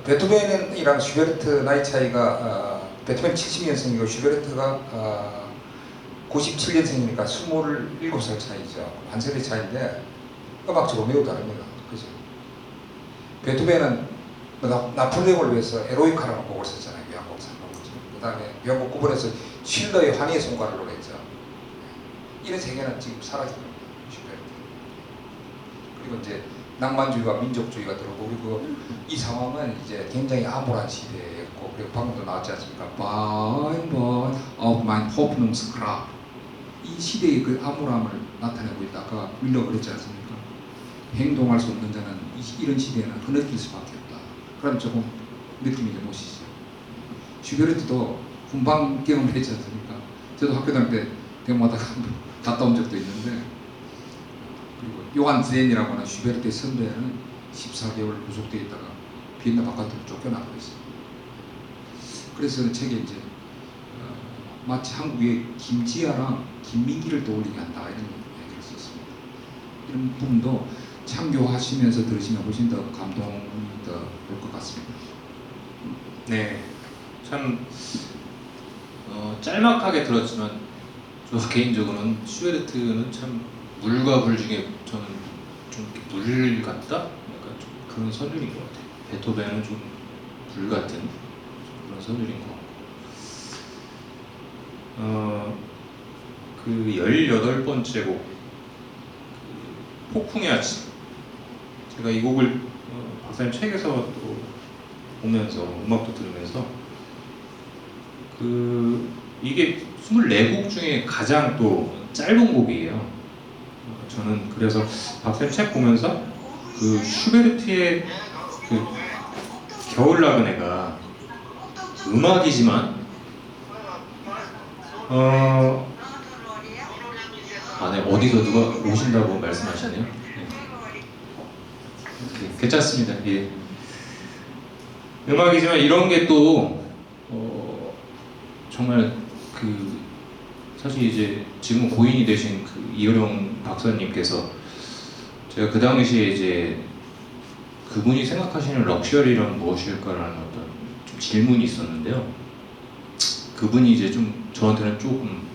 베토벤이랑 슈베르트 나이 차이가 베토벤 70년생이고 슈베르트가 97년생이니까 27살 차이죠. 한 세대 차이인데 음악적으로 매우 다릅니다. 그죠? 베토벤은 나폴레옹을 위해서 에로이카라는 곡을 썼잖아요. 위안곡 3곡. 그 다음에 위안곡 9번에서 쉴러의 환희의 son가를 노래했죠. 이런 세계는 지금 사라집니다. 슈베르트. 그리고 이제 낭만주의와 민족주의가 들어오고 그리고 이 상황은 이제 굉장히 암울한 시대였고 그리고 방금도 나왔지 않습니까? By my of my Hoffnungsgrab 이 시대의 그 암울함을 나타내고 있다. 아까 밀러 그랬지 않습니까? 행동할 수 없는 자는 이런 시대에는 흐느낄 수밖에 없다. 그럼 조금 느낌이 좀 오시죠. 슈베르트도 훈방 경험을 했지 않습니까? 저도 학교 다닐 때 대마다 갔다 온 적도 있는데 그리고 요한 젠이라고 하는 슈베르트의 선배는 14개월 구속되어 있다가 비엔나 바깥으로 쫓겨나고 있어요. 그래서 그 책에 이제 마치 한국의 김지아랑 김민기를 떠올리게 한다 이런 얘기를 썼습니다. 이런 부분도 참교하시면서 들으시면 훨씬 더 감동이 더 올 것 같습니다. 네, 참 짤막하게 들었지만 저 개인적으로는 슈베르트는 참 물과 불 중에 저는 좀 물 같다? 약간 좀 그런 선율인 것 같아요. 베토벤은 좀 불 같은 그런 선율인 것 같고 그 18번째 곡 그 폭풍의 아침 제가 이 곡을 박사님 책에서 또 보면서 음악도 들으면서 이게 24곡 중에 가장 또 짧은 곡이에요. 저는 그래서 박사님 책 보면서 그 슈베르트의 그 겨울 나그네가 음악이지만 네, 어디서 누가 오신다고 말씀하셨네요. 네. 괜찮습니다. 예. 음악이지만 이런 게 또 정말 사실 이제 지금 고인이 되신 그 이효령 박사님께서 제가 그 당시에 이제 그분이 생각하시는 럭셔리란 무엇일까라는 어떤 좀 질문이 있었는데요. 그분이 이제 좀 저한테는 조금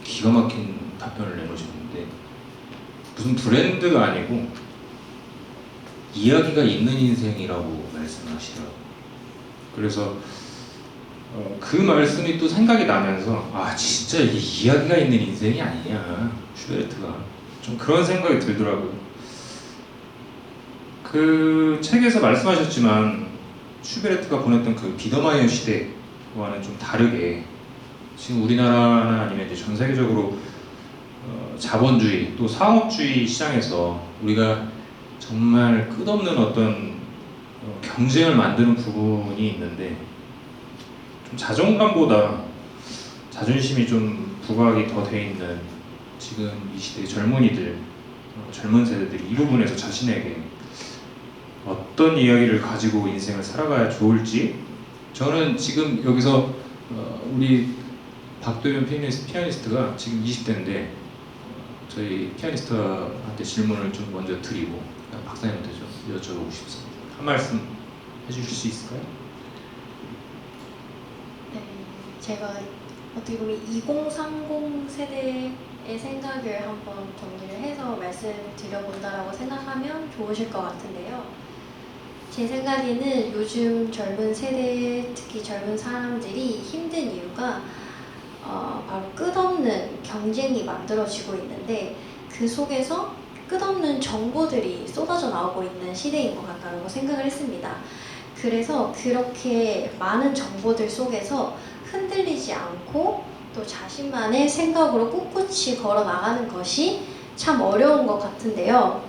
기가 막힌 답변을 내놓으셨는데 무슨 브랜드가 아니고 이야기가 있는 인생이라고 말씀하시더라고요. 그래서 그 말씀이 또 생각이 나면서 진짜 이게 이야기가 있는 인생이 아니냐 슈베르트가 좀 그런 생각이 들더라고요. 그 책에서 말씀하셨지만 슈베르트가 보냈던 그 비더마이어 시대와는 좀 다르게 지금 우리나라나 아니면 이제 전 세계적으로 자본주의 또 상업주의 시장에서 우리가 정말 끝없는 어떤 경쟁을 만드는 부분이 있는데 좀 자존감보다 자존심이 좀 부각이 더 돼 있는 지금 이 시대의 젊은이들, 젊은 세대들이 이 부분에서 자신에게 어떤 이야기를 가지고 인생을 살아가야 좋을지 저는 지금 여기서 우리 박도현 피아니스트가 지금 20대인데 저희 피아니스트한테 질문을 좀 먼저 드리고 박사님한테 좀 여쭤보고 싶습니다. 한 말씀 해주실 수 있을까요? 네, 제가 어떻게 보면 2030 세대의 생각을 한번 정리를 해서 말씀을 드려본다라고 생각하면 좋으실 것 같은데요. 제 생각에는 요즘 젊은 세대, 특히 젊은 사람들이 힘든 이유가 바로 끝없는 경쟁이 만들어지고 있는데 그 속에서 끝없는 정보들이 쏟아져 나오고 있는 시대인 것 같다고 생각을 했습니다. 그래서 그렇게 많은 정보들 속에서 흔들리지 않고 또 자신만의 생각으로 꿋꿋이 걸어 나가는 것이 참 어려운 것 같은데요.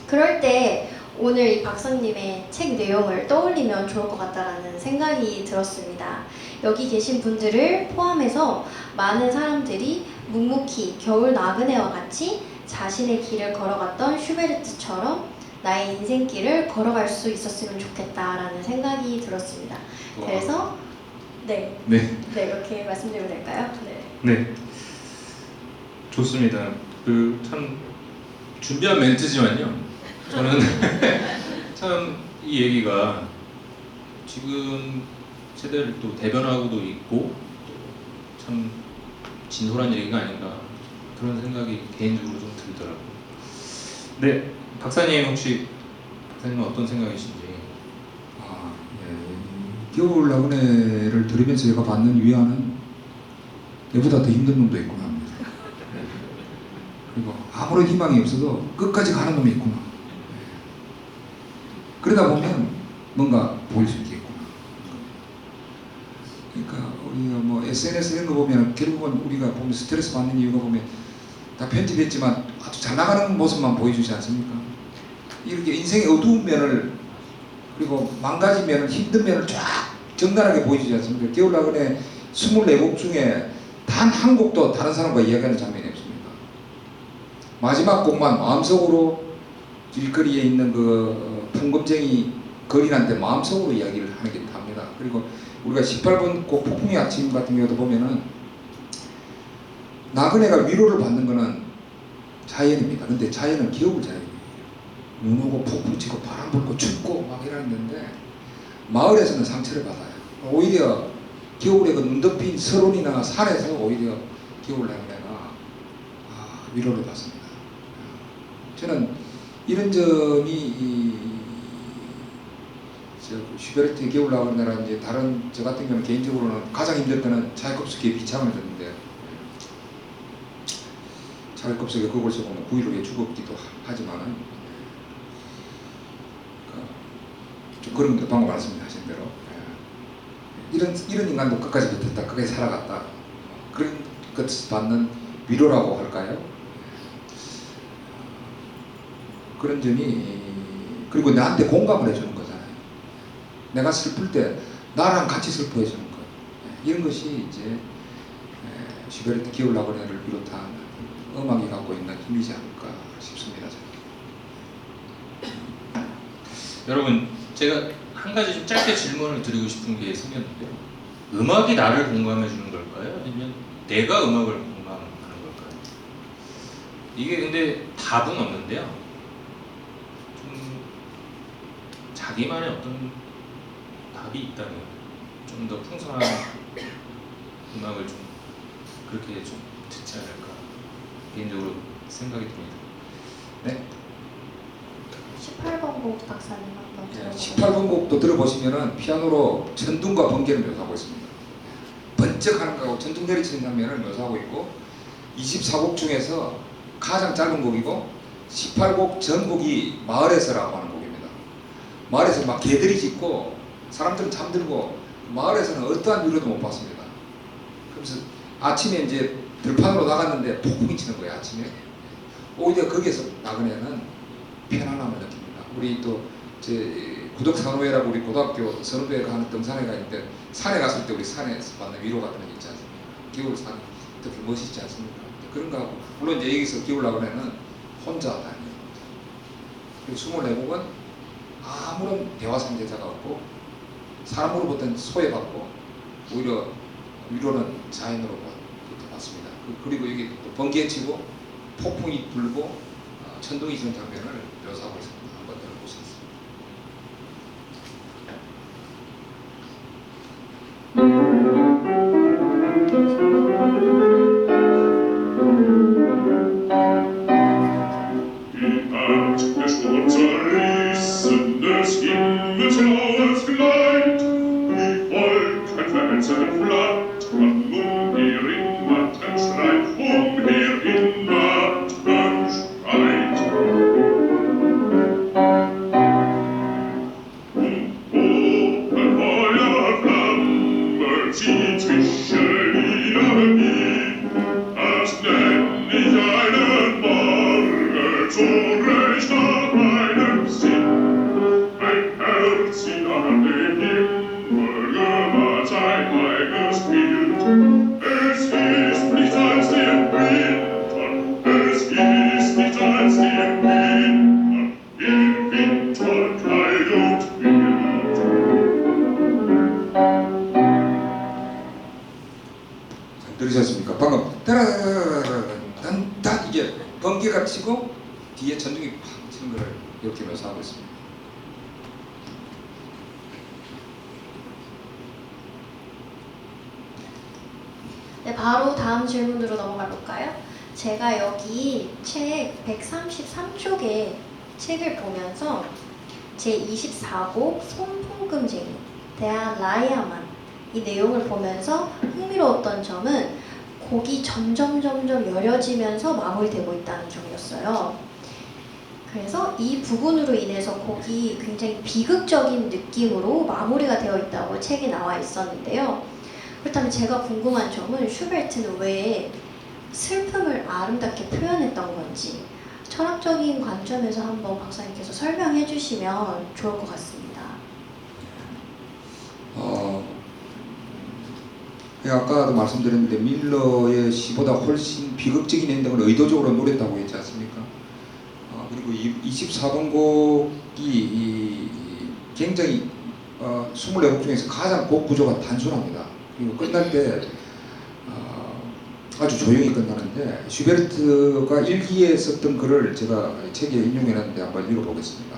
그럴 때 오늘 이 박사님의 책 내용을 떠올리면 좋을 것 같다라는 생각이 들었습니다. 여기 계신 분들을 포함해서 많은 사람들이 묵묵히 겨울 나그네와 같이 자신의 길을 걸어갔던 슈베르트처럼 나의 인생길을 걸어갈 수 있었으면 좋겠다라는 생각이 들었습니다. 그래서 네, 이렇게 말씀드리면 될까요? 네, 좋습니다. 참 준비한 멘트지만요. 저는 참 이 얘기가 지금 세대를 또 대변하고도 있고 또 참 진솔한 얘기가 아닌가 그런 생각이 개인적으로 좀 들더라고요. 네, 박사님 혹시 박사님은 어떤 생각이신지? 예. 겨울 나그네를 들으면서 제가 받는 위안은 내보다 더 힘든 놈도 있구나 합니다. 그리고 아무런 희망이 없어도 끝까지 가는 놈이 있구나. 그러다 보면 뭔가 보일 수 있겠구나. 그러니까 우리가 뭐 SNS 이런 거 보면 결국은 우리가 보면 스트레스 받는 이유가 보면 다 편집했지만 아주 잘 나가는 모습만 보여주지 않습니까? 이렇게 인생의 어두운 면을 그리고 망가진 면을 힘든 면을 쫙 정갈하게 보여주지 않습니까? 겨울 나그네 24곡 중에 단 한 곡도 다른 사람과 이야기하는 장면이 없습니다. 마지막 곡만 마음속으로 길거리에 있는 그 풍금쟁이 거리한테 마음속으로 이야기를 하는 게 답니다. 그리고 우리가 18번 곡 폭풍의 아침 같은 경우도 보면은 나그네가 위로를 받는 거는 자연입니다. 근데 자연은 기억을 자연이에요. 눈 오고 폭풍 치고 바람 불고 춥고 막 이러는데 마을에서는 상처를 받아요. 오히려 겨울에 그 눈 덮인 설원이나 산에서 오히려 겨울 나그네가 위로를 받습니다. 저는 이런 점이 슈베르트의 겨울 나그네라 이제 다른 저 같은 경우는 개인적으로는 가장 힘들 때는 차이콥스키의 비참을 듣는데 차이콥스키가 그걸 써보면 9.15에 죽었기도 하지만은 좀 그런 것도 방금 말씀하신 대로 이런 인간도 끝까지 버텼다, 끝까지 살아갔다 그런 것을 받는 위로라고 할까요? 그런 점이 그리고 나한테 공감을 해주는 거잖아요. 내가 슬플 때 나랑 같이 슬퍼해 주는 것 이런 것이 이제 슈베르트 겨울 나그네를 비롯한 음악이 갖고 있는 힘이지 않을까 싶습니다. 여러분 제가 한 가지 좀 짧게 질문을 드리고 싶은 게 생겼는데요. 음악이 나를 공감해 주는 걸까요? 아니면 내가 음악을 공감하는 걸까요? 이게 근데 답은 없는데요. 좀 자기만의 어떤 답이 있다면 좀 더 풍성한 음악을 좀 그렇게 좀 듣지 않을까 개인적으로 생각이 듭니다. 네. 18번 곡 박사님 한번 들어보세요. 18번 곡도 들어보시면은 피아노로 천둥과 번개를 묘사하고 있습니다. 번쩍하는 거하고 천둥 내리치는 장면을 묘사하고 있고 24곡 중에서 가장 짧은 곡이고 18곡 전곡이 마을에서라고 하는 곡입니다. 마을에서 막 개들이 짖고 사람들은 잠들고 마을에서는 어떠한 위로도 못 받습니다. 그래서 아침에 이제 들판으로 나갔는데 폭풍이 치는 거예요. 아침에 오히려 거기에서 나그네는 편안함을 느낍니다. 우리 또 제 구덕산호회라고 우리 고등학교 선후배 가는 등산회 가 있는데 산에 갔을 때 우리 산에서 받는 위로 같은 게 있지 않습니까? 겨울 산이 특히 멋있지 않습니까? 그런 거 하고 물론 이제 여기서 겨울 나그네는 혼자 다니는 거죠. 그리고 24곡은 아무런 대화 상대자가 없고 사람으로부터는 소외받고 오히려 위로는 자연으로부터 받습니다. 그리고 여기 또 번개 치고 폭풍이 불고 천둥이 치는 장면을 묘사하고 있습니다. 한번 들어보시겠습니다. Wie hart der Sturm zerrissen des Himmels blaues Kleid, wie Wolken verwechseln flattern umher in matten Streit, umher in matten Streit. Und Feuerflamme zieht zwischen ihnen hin, das nenn ich einen Morgen zu Recht nach meinem Sinn. Mein Herz in an den Himmel gemalt sein eigenes Bild. Es ist nichts als der Winter, es ist nichts als der Winter, im Winter kalt und wild. 잘 들으셨습니까? 방금 따라단단 이게 번개가 치고 뒤에 천둥이 팍 치는 것을 이렇게 묘사하고 있습니다. 네, 바로 다음 질문으로 넘어가 볼까요? 제가 여기 책 133쪽의 책을 보면서 제24곡 손풍금쟁이 대한 라이아만 이 내용을 보면서 흥미로웠던 점은 곡이 점점 여려지면서 마무리되고 있다는 점이었어요. 그래서 이 부분으로 인해서 곡이 굉장히 비극적인 느낌으로 마무리가 되어 있다고 책에 나와 있었는데요. 그렇다면 제가 궁금한 점은 슈베르트는 왜 슬픔을 아름답게 표현했던 건지 철학적인 관점에서 한번 박사님께서 설명해 주시면 좋을 것 같습니다. 아까도 말씀드렸는데 밀러의 시보다 훨씬 비극적인 엔딩을 의도적으로 노렸다고 했지 않습니까? 그리고 24번곡이 굉장히 24곡 중에서 가장 곡 구조가 단순합니다. 그리고 끝날 때 아주 조용히 끝나는데 슈베르트가 일기에 썼던 글을 제가 책에 인용해놨는데 한번 읽어보겠습니다.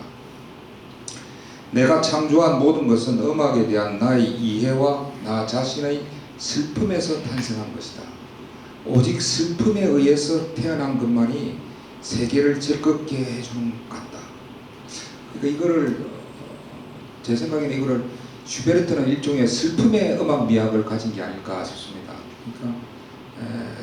내가 창조한 모든 것은 음악에 대한 나의 이해와 나 자신의 슬픔에서 탄생한 것이다. 오직 슬픔에 의해서 태어난 것만이 세계를 즐겁게 해주는 것 같다. 그러니까 이거를 제 생각에는 이거를 슈베르트는 일종의 슬픔의 음악 미학을 가진 게 아닐까 싶습니다. 그러니까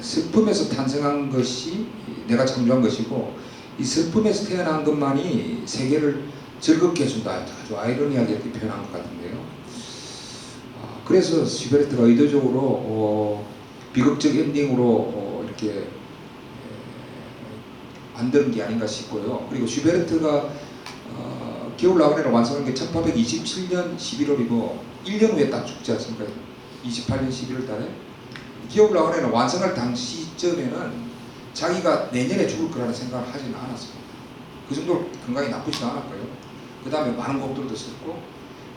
슬픔에서 탄생한 것이 내가 창조한 것이고 이 슬픔에서 태어난 것만이 세계를 즐겁게 해준다. 아주 아이러니하게 이렇게 표현한 것 같은데요. 그래서 슈베르트가 의도적으로 비극적 엔딩으로 이렇게 만드는 게 아닌가 싶고요. 그리고 슈베르트가 겨울 라그네를 완성한 게 1827년 11월이고 1년 후에 딱 죽지 않습니까? 28년 11월 달에 겨울 라그네는 완성할 당시점에는 자기가 내년에 죽을 거라는 생각을 하지는 않았습니다. 그 정도로 건강이 나쁘지도 않았고요. 그 다음에 많은 곡들도 썼고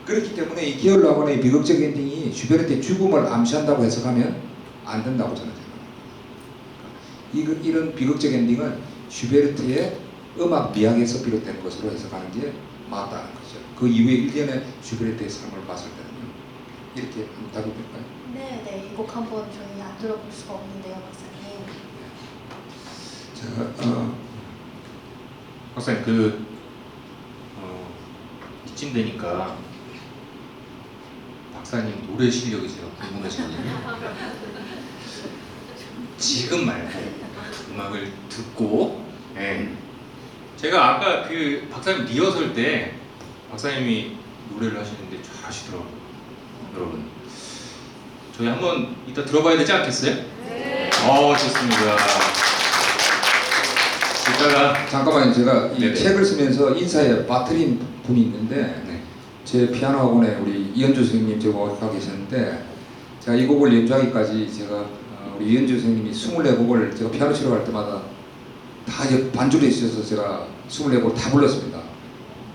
그렇기 때문에 이 겨울 라그네의 비극적 엔딩이 슈베르트의 죽음을 암시한다고 해석하면 안 된다고 저는 생각합니다. 이런 비극적 엔딩은 슈베르트의 음악 미학에서 비롯된 것으로 해석하는 게 맞다는 거죠. 그 이후에 1년의 슈베르트의 삶을 봤을 때는요. 이렇게 한번 답이 될까요? 네, 이 곡 한번 저희 안 들어볼 수가 없는데요, 박사님. 자, 박사님 이쯤 되니까 박사님 노래 실력이 제가 궁금해지거든요. 지금 말고 음악을 듣고 제가 아까 그 박사님 리허설 때 박사님이 노래를 하시는데 잘하시더라고요. 여러분 저희 한번 이따 들어봐야 되지 않겠어요? 네. 좋습니다. 이따가 잠깐만요. 제가 이 네네. 책을 쓰면서 인사에 빠뜨린 분이 있는데 제 피아노 학원에 우리 이현주 선생님 제가 가 계셨는데 제가 이 곡을 연주하기까지 제가 우리 이현주 선생님이 24곡을 제가 피아노 치러 갈 때마다 다 반주로 있어서 제가 24곡을 다 불렀습니다.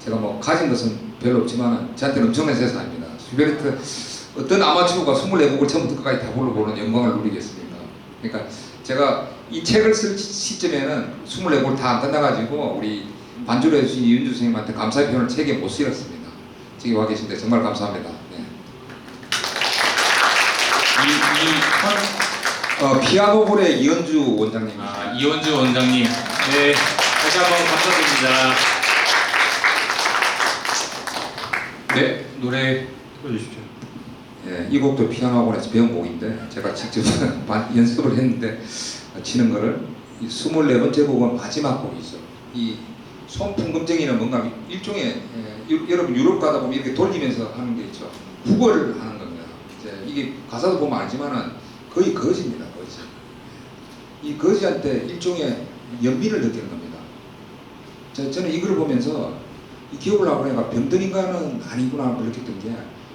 제가 뭐 가진 것은 별로 없지만 저한테는 엄청난 세상입니다. 슈베르트 어떤 아마추어가 24곡을 처음부터 끝까지 다 불러보는 영광을 누리겠습니다. 그러니까 제가 이 책을 쓸 시점에는 24곡을 다 안 끝나가지고 우리 반주로 해주신 이은주 선생님한테 감사의 표현을 책에 못 실었습니다. 지금 와 계신데 정말 감사합니다. 네. 피아노홀의 이은주 원장님. 이원주 원장님, 네 다시 한번 감사드립니다. 네 노래 불러주십시오. 예, 이 곡도 피아노 학원에서 배운 곡인데 제가 직접 연습을 했는데 치는 거를 24번째 곡은 마지막 곡이죠. 이 손풍금쟁이는 뭔가 일종의 여러분 유럽 가다 보면 이렇게 돌리면서 하는 게 있죠. 국어를 하는 겁니다. 이게 가사도 보면 알지만은 거의 거지입니다. 거지. 이 거지한테 일종의 연민을 느끼는 겁니다. 저는 이걸 보면서 이 기억을 하고 내가 병든 인간은 아니구나 느꼈던 게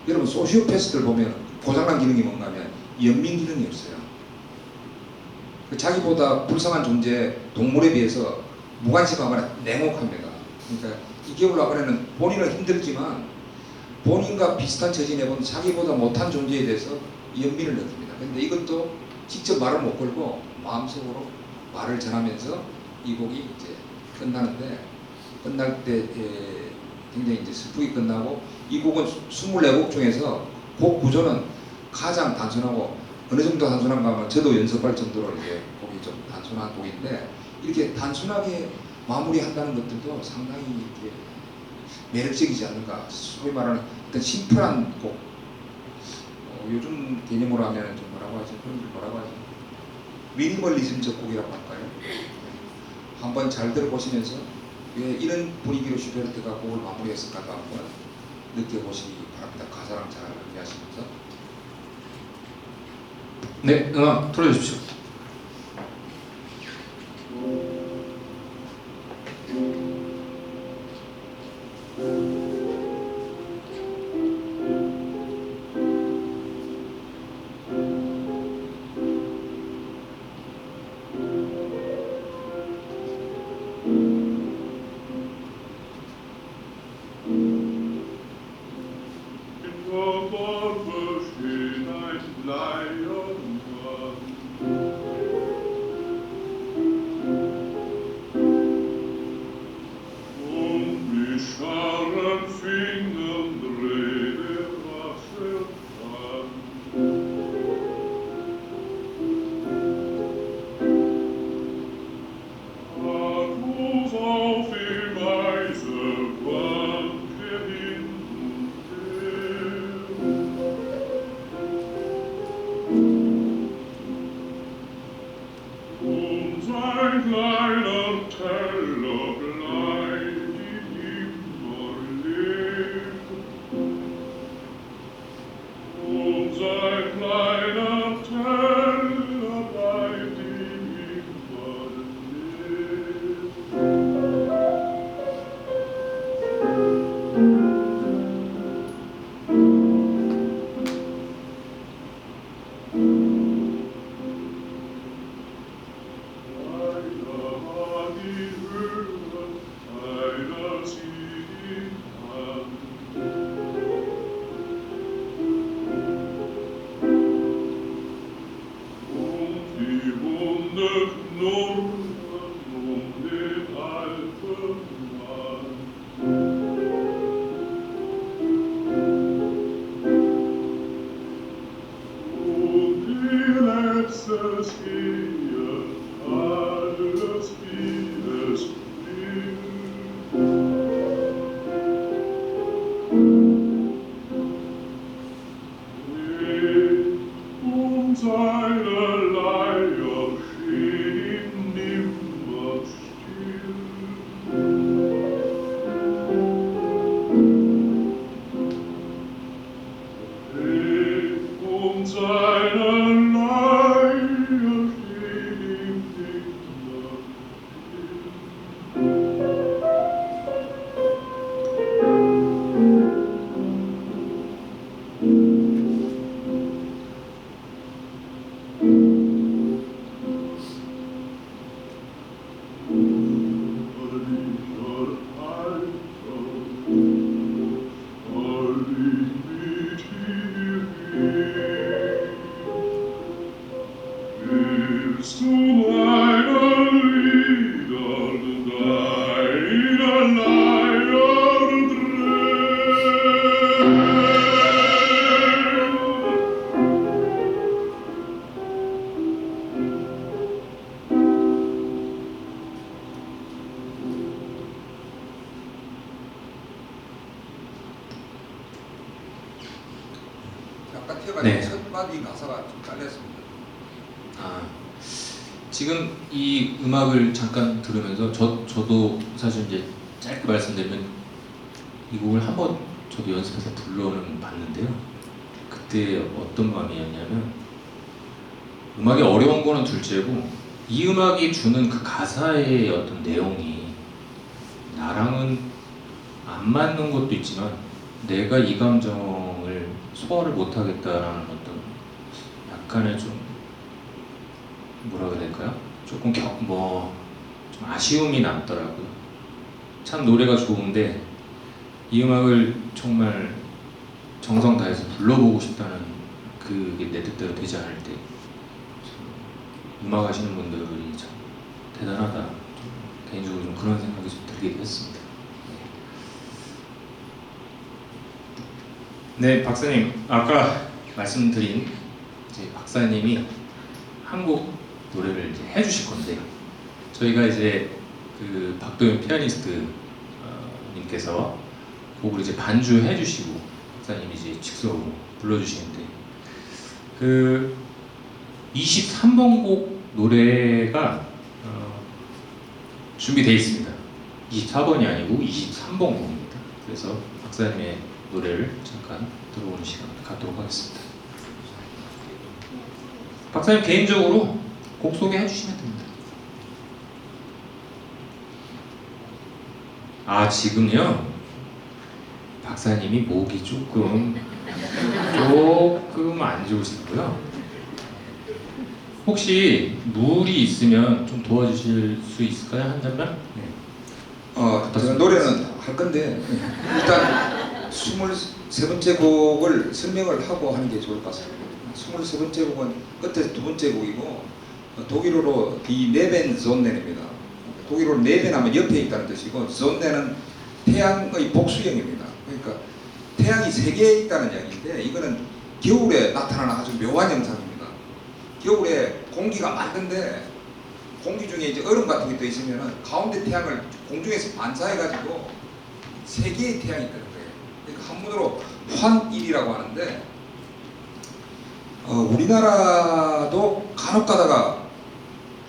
여러분 소시오패스들 보면 고장난 기능이 뭔가 하면 연민 기능이 없어요. 자기보다 불쌍한 존재 동물에 비해서 무관심하거나 냉혹합니다. 그러니까 이 기억을 하고는 본인은 힘들지만 본인과 비슷한 처지에 본 자기보다 못한 존재에 대해서 연민을 느낍니다. 그런데 이것도 직접 말을 못 걸고 마음속으로 말을 전하면서 이 곡이 이제 끝나는데 끝날 때 굉장히 이제 슬프게 끝나고 이 곡은 24곡 중에서 곡 구조는 가장 단순하고 어느 정도 단순한가 하면 저도 연습할 정도로 이제 곡이 좀 단순한 곡인데 이렇게 단순하게 마무리한다는 것들도 상당히 이렇게 매력적이지 않는가. 소위 말하는 어떤 심플한 곡. 요즘 개념으로 하면 좀 뭐라고 하죠? 그런 걸 뭐라고 하죠? 미니멀리즘적 곡이라고 할까요? 한번 잘 들어보시면서 왜 이런 분위기로 슈베르트가 곡을 마무리했을까도 한번 느껴보시기 바랍니다. 가사랑 잘 이해하시면서. 네, 음악 틀어주십시오. In der Wolke steht ein Leichenmann. Und mit scharfen Fingern dreht Wasser an. Argus auf dem Eisenbahn hin und her. Und sein kleiner Teller bleibt ihm immer leer. Und sein kleiner Teller bleibt ihm immer leer. Einer mag ihn hören, einer sieht ihn an. Und die Hunde knurren den alten Mann. Und die letztes Gehen, alles vieles will. Und seine Leier stehen nimmer still. Und seine Leier stehen nimmer Willst du meine Lieder, deine Leier drehen? 약간 튀어가지고 네. 첫 마디 가사가 좀 잘렸습니다. 아, 지금 이 음악을 잠깐 들으면서 저도 사실 이제 짧게 말씀드리면 이 곡을 한번 저도 연습해서 불러는 봤는데요. 그때 어떤 마음이었냐면 음악이 어려운 거는 둘째고 이 음악이 주는 그 가사의 어떤 내용이 나랑은 안 맞는 것도 있지만 내가 이 감정을 소화를 못하겠다라는 어떤 약간의 좀 뭐라 그래야 될까요? 조금 좀 아쉬움이 남더라고요. 참 노래가 좋은데 이 음악을 정말 정성 다해서 불러보고 싶다는 그게 내 뜻대로 되지 않을 때 음악 하시는 분들이 참 대단하다. 좀 개인적으로 좀 그런 생각이 좀 들기도 했습니다. 네, 박사님 아까 말씀드린 이제 박사 박사님이 한 곡 노래를 이제 해주실 건데 저희가 이제 그 박도윤 피아니스트 님께서 곡을 이제 반주해 주시고 박사님이 이제 직접으로 불러주시는데 그 23번 곡 노래가 준비되어 있습니다. 24번이 아니고 23번 곡입니다. 그래서 박사님의 노래를 잠깐 들어보는 시간 갖도록 하겠습니다. 박사님 개인적으로 곡 소개해 주시면 됩니다. 아, 지금요? 박사님이 목이 조금 안 좋으시고요. 혹시 물이 있으면 좀 도와주실 수 있을까요? 한 잔만? 네. 제가 노래는 할 건데 일단 23번째 곡을 설명을 하고 하는 게 좋을 것 같습니다. 23번째 곡은 끝에 두 번째 곡이고 독일어로 디 네벤 존넨입니다. 독일어로 네벤 하면 옆에 있다는 뜻이고 존넨은 태양의 복수형입니다. 그러니까 태양이 세 개 있다는 이야기인데 이거는 겨울에 나타나는 아주 묘한 현상입니다. 겨울에 공기가 맑은데 공기 중에 이제 얼음 같은 게 또 있으면은 가운데 태양을 공중에서 반사해가지고 세 개의 태양이 있다는 거예요. 그러니까 한문으로 환일이라고 하는데 우리나라도 간혹 가다가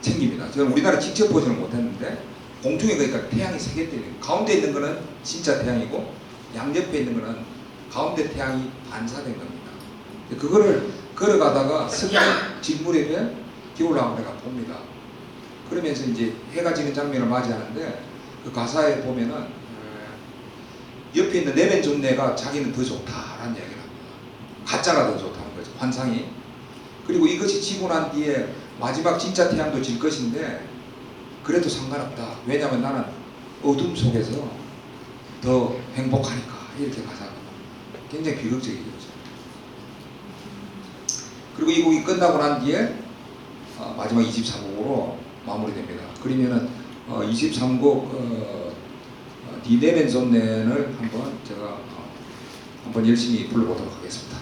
생깁니다. 제가 우리나라 직접 보지는 못했는데 공중에 그러니까 태양이 세 개 때리는 가운데 있는 거는 진짜 태양이고 양옆에 있는 거는 가운데 태양이 반사된 겁니다. 그거를 걸어가다가 스며 질무렵에 겨울나무 내가 봅니다. 그러면서 이제 해가 지는 장면을 맞이하는데 그 가사에 보면은 옆에 있는 네벤 존네가 자기는 더 좋다라는 이야기를 합니다. 가짜가 더 좋다는 거죠. 환상이. 그리고 이것이 지고 난 뒤에 마지막 진짜 태양도 질 것인데 그래도 상관없다. 왜냐하면 나는 어둠 속에서 더 행복하니까. 이렇게 가사가 굉장히 비극적이죠. 그리고 이 곡이 끝나고 난 뒤에 마지막 24곡으로 마무리됩니다. 그러면은 23곡 디네벤 존넨을 한번 제가 한번 열심히 불러보도록 하겠습니다.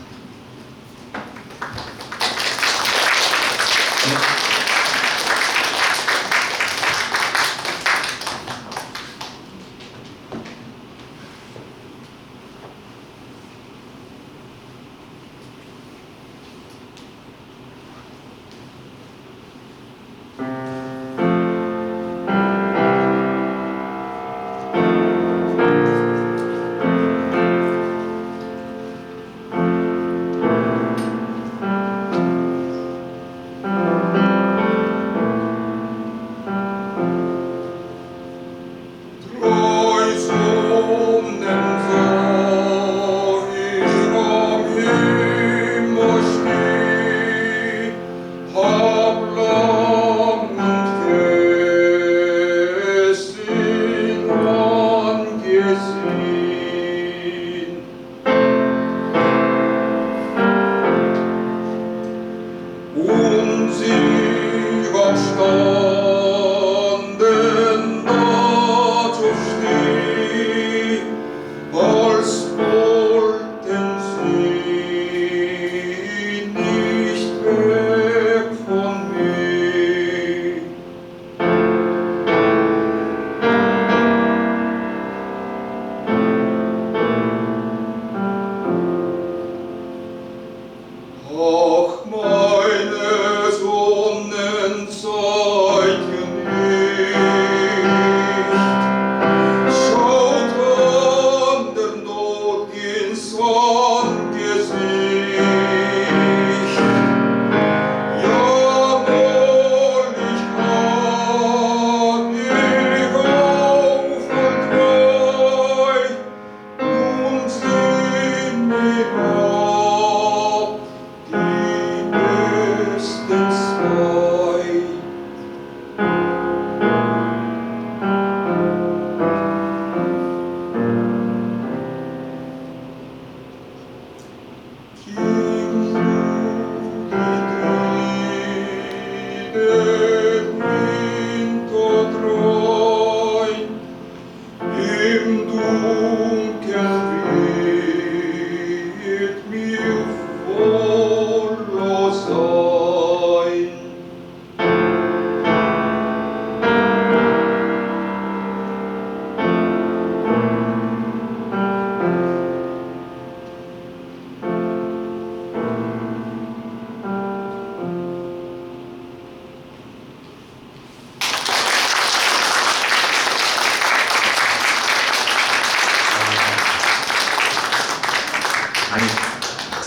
So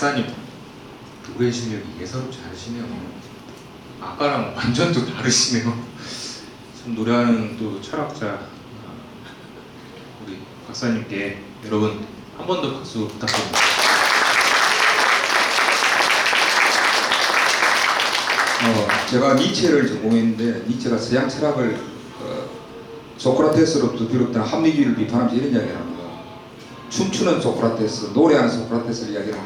박사님 노래 실력이 예사롭지 않으시네요. 아까랑 완전 또 다르시네요. 참 노래하는 또 철학자 우리 박사님께 여러분 한 번 더 박수 부탁드립니다. 제가 니체를 전공했는데 니체가 서양 철학을 소크라테스로부터 비롯된 합리주의를 비판하면서 이런 이야기를 합니다. 춤추는 소크라테스, 노래하는 소크라테스를 이야기를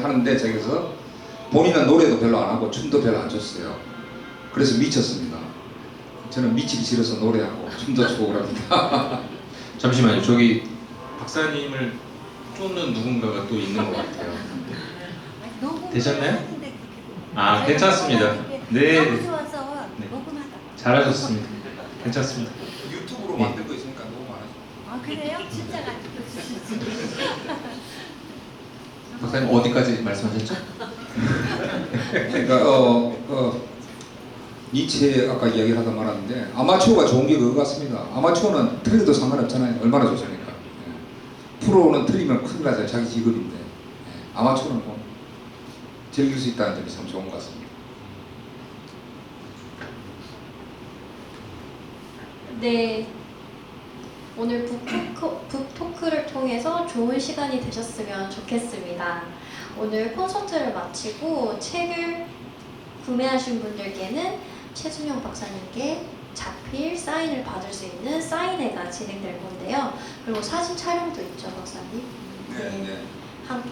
하는데 저기서 본인은 노래도 별로 안 하고 춤도 별로 안 췄어요. 그래서 미쳤습니다. 저는 미치기 싫어서 노래하고 춤도 추고 그럽니다. 잠시만요. 저기 박사님을 쫓는 누군가가 또 있는 것 같아요. 되셨나요? 아, 괜찮습니다. 네. 너무 좋아서 네. 녹음하다. 잘하셨습니다. 괜찮습니다. 유튜브로 네. 만들고 있으니까 너무 많아요. 아 그래요? 진짜 가지고 박사님 어디까지 말씀하셨죠? 그러니까 니체 아까 이야기를 하다 말았는데 아마추어가 좋은 게 그거 같습니다. 아마추어는 틀려도 상관없잖아요. 얼마나 좋습니까? 예. 프로는 틀리면 큰일 나죠. 자기 직업인데. 예. 아마추어는 뭐 즐길 수 있다는 점이 참 좋은 것 같습니다. 네, 오늘 북토크를 통해서 좋은 시간이 되셨으면 좋겠습니다. 오늘 콘서트를 마치고 책을 구매하신 분들께는 최순영 박사님께 자필 사인을 받을 수 있는 사인회가 진행될 건데요. 그리고 사진 촬영도 있죠, 박사님? 네. 함께.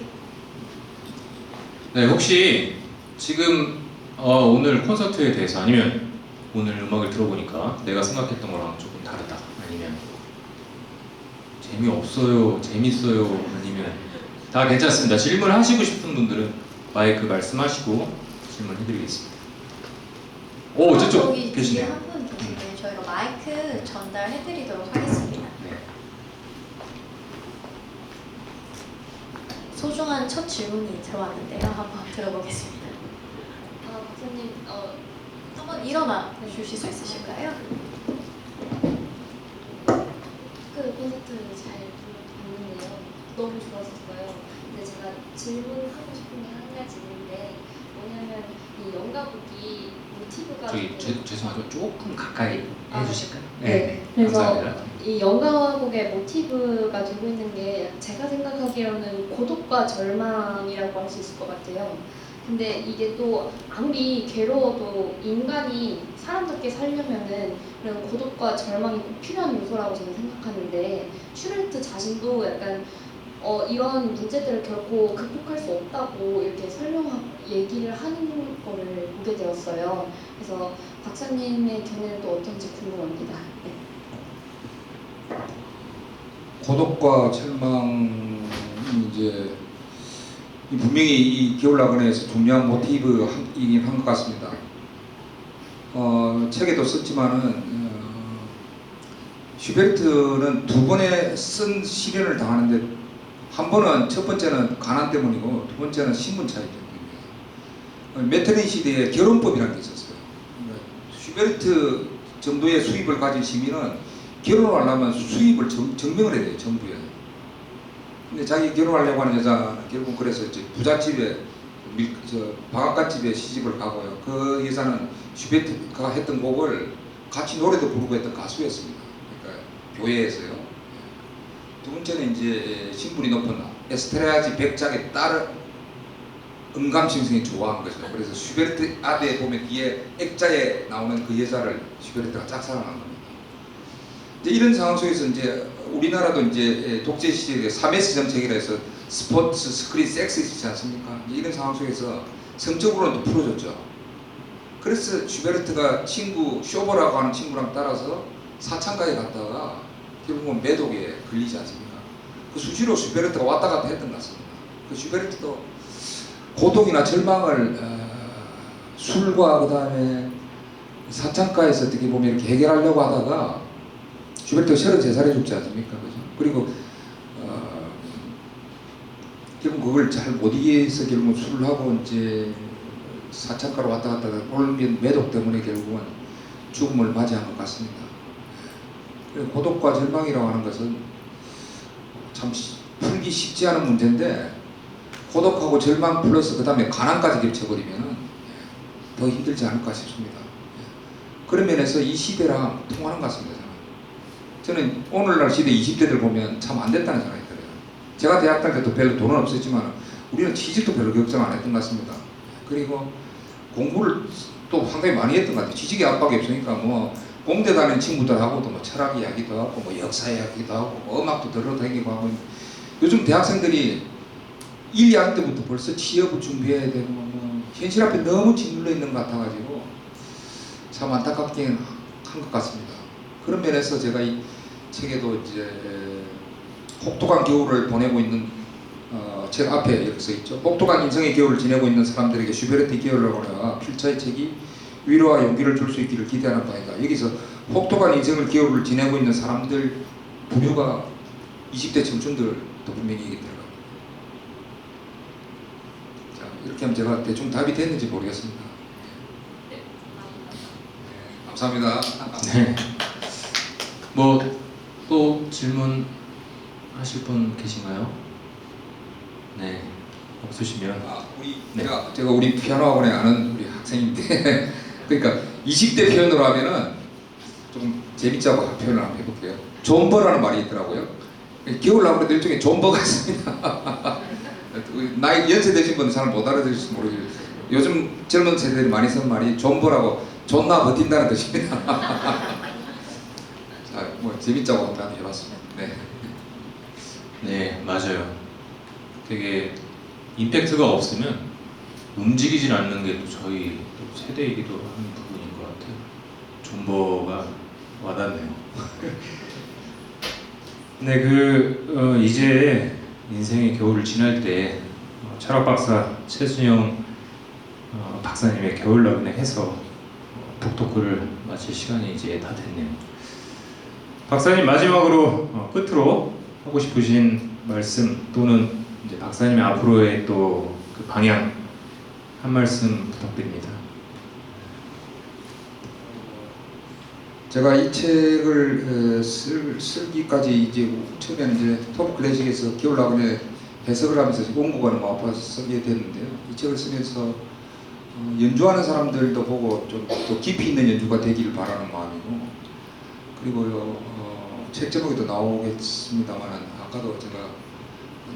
네, 혹시 지금 오늘 콘서트에 대해서 아니면 오늘 음악을 들어보니까 내가 생각했던 거랑 조금 다르다 아니면 재미없어요, 재밌어요 아니면 다 괜찮습니다. 질문하시고 싶은 분들은 마이크 말씀하시고 질문해드리겠습니다. 오, 저쪽 저기 뒤에 계시네요. 한 분 계신데 저희가 마이크 전달해드리도록 하겠습니다. 네. 소중한 첫 질문이 들어왔는데요. 한번 들어보겠습니다. 박사님, 한번 일어나 주실 수 있으실까요? 그 콘서트를 잘 봤는데요. 너무 좋았었어요. 근데 제가 질문하고 싶은 게 한 가지 있는데 뭐냐면 이 연가곡이 모티브가 저기 되게- 죄송하죠. 조금 가까이 아, 해주실까요? 네. 그래서 감사합니다. 이 연가곡의 모티브가 되고 있는 게 제가 생각하기로는 고독과 절망이라고 할 수 있을 것 같아요. 근데 이게 또 아무리 괴로워도 인간이 사람답게 살려면은 그런 고독과 절망이 꼭 필요한 요소라고 저는 생각하는데 슈베르트 자신도 약간 이런 문제들을 결코 극복할 수 없다고 이렇게 얘기를 하는 거를 보게 되었어요. 그래서 박사님의 견해는 또 어떤지 궁금합니다. 네. 고독과 절망이 이제 분명히 이 겨울나그네에서 중요한 모티브이긴 한 것 같습니다. 책에도 썼지만은 슈베르트는 두 번에 쓴 시련을 당하는데 한 번은 첫 번째는 가난 때문이고 두 번째는 신분 차이 때문입니다. 메테른 시대에 결혼법이라는 게 있었어요. 슈베르트 정도의 수입을 가진 시민은 결혼을 하려면 수입을 증명을 해야 돼요, 정부에. 근데 자기 결혼하려고 하는 여자는 결국 그래서 이제 부잣집에 바닷가집에 시집을 가고요. 그 여자는 슈베르트가 했던 곡을 같이 노래도 부르고 했던 가수였습니다. 그러니까 교회에서요. 두 번째는 이제 신분이 높은 에스테라지 백작의 딸을 음감심성이 좋아한 거죠. 그래서 슈베르트 아드에 보면 뒤에 액자에 나오는 그 여자를 슈베르트가 짝사랑한 겁니다. 이제 이런 상황 속에서 이제 우리나라도 이제 독재 시절에 3S 정책이라 해서 스포츠, 스크린, 섹스 있지 않습니까? 이런 상황 속에서 성적으로는 또 풀어줬죠. 그래서 슈베르트가 친구 쇼버라고 하는 친구랑 따라서 사창가에 갔다가 결국은 매독에 걸리지 않습니까? 그 수시로 슈베르트가 왔다 갔다 했던 것 같습니다. 그 슈베르트도 고독이나 절망을 술과 그 다음에 사창가에서 어떻게 보면 이렇게 해결하려고 하다가 슈베르트가 33살에 죽지 않습니까? 그죠? 그리고 결국 그걸 잘 못 이겨서 결국은 술을 하고 이제 사창가로 왔다 갔다 하다가 올면 매독 때문에 결국은 죽음을 맞이한 것 같습니다. 그리고 고독과 절망이라고 하는 것은 참 풀기 쉽지 않은 문제인데 고독하고 절망 플러스 그 다음에 가난까지 겹쳐버리면 더 힘들지 않을까 싶습니다. 그런 면에서 이 시대랑 통하는 것 같습니다. 저는 오늘날 시대 20대들 보면 참 안 됐다는 생각이 들어요. 제가 대학 다닐 때도 별로 돈은 없었지만 우리는 취직도 별로 걱정 안 했던 것 같습니다. 그리고 공부를 또 상당히 많이 했던 것 같아요. 취직의 압박이 없으니까 뭐 공대 다니는 친구들하고도 뭐 철학 이야기도 하고 뭐 역사 이야기도 하고 뭐 음악도 들어다니고 하고 요즘 대학생들이 1, 2학년 때부터 벌써 취업을 준비해야 되고 뭐 현실 앞에 너무 짓눌려 있는 것 같아가지고 참 안타깝긴 한 것 같습니다. 그런 면에서 제가 이 책에도 이제 혹독한 겨울을 보내고 있는 책 앞에 이렇게 써 있죠. 혹독한 인생의 겨울을 지내고 있는 사람들에게 슈베르트 겨울이라고 하나 필자의 책이 위로와 용기를 줄 수 있기를 기대하는 바이다. 여기서 혹독한 인생을 겨울을 지내고 있는 사람들 부류가 20대 청춘들도 분명히 얘기 들어갑니다. 자, 이렇게 하면 제가 대충 답이 됐는지 모르겠습니다. 네, 감사합니다. 네. 뭐 또 질문 하실 분 계신가요? 네. 없으시면 우리 네. 제가 우리 피아노 학원에 아는 우리 학생인데 그러니까 20대 표현으로 하면은 좀 재밌자고 표현을 한번 해볼게요. 존버라는 말이 있더라고요. 겨울 나무래도 일종의 존버가 있습니다. 나이 연세 되신 분은 잘 못 알아들을지 모르겠어요. 요즘 젊은 세대들이 많이 쓰는 말이 존버라고 존나 버틴다는 뜻입니다. 자, 뭐 재밌자고 한번 해봤습니다. 네. 네, 맞아요. 되게 임팩트가 없으면 움직이질 않는 게 또 저희 또 세대이기도 하는 부분인 것 같아요. 존버가 와닿네요. 네, 이제 인생의 겨울을 지날 때 철학 박사 최순영 박사님의 겨울 나그네 해서 북토크를 마칠 시간이 이제 다 됐네요. 박사님 마지막으로 끝으로 하고 싶으신 말씀 또는 이제 박사님의 앞으로의 또 그 방향 한 말씀 부탁드립니다. 제가 이 책을 쓰기까지 이제 처음에는 이제 토브 클래식에서 겨울 나그네 해석을 하면서 원고가 너무 아파서 쓰게 됐는데요. 이 책을 쓰면서 연주하는 사람들도 보고 좀 더 깊이 있는 연주가 되기를 바라는 마음이고 그리고 책 제목에도 나오겠습니다만 아까도 제가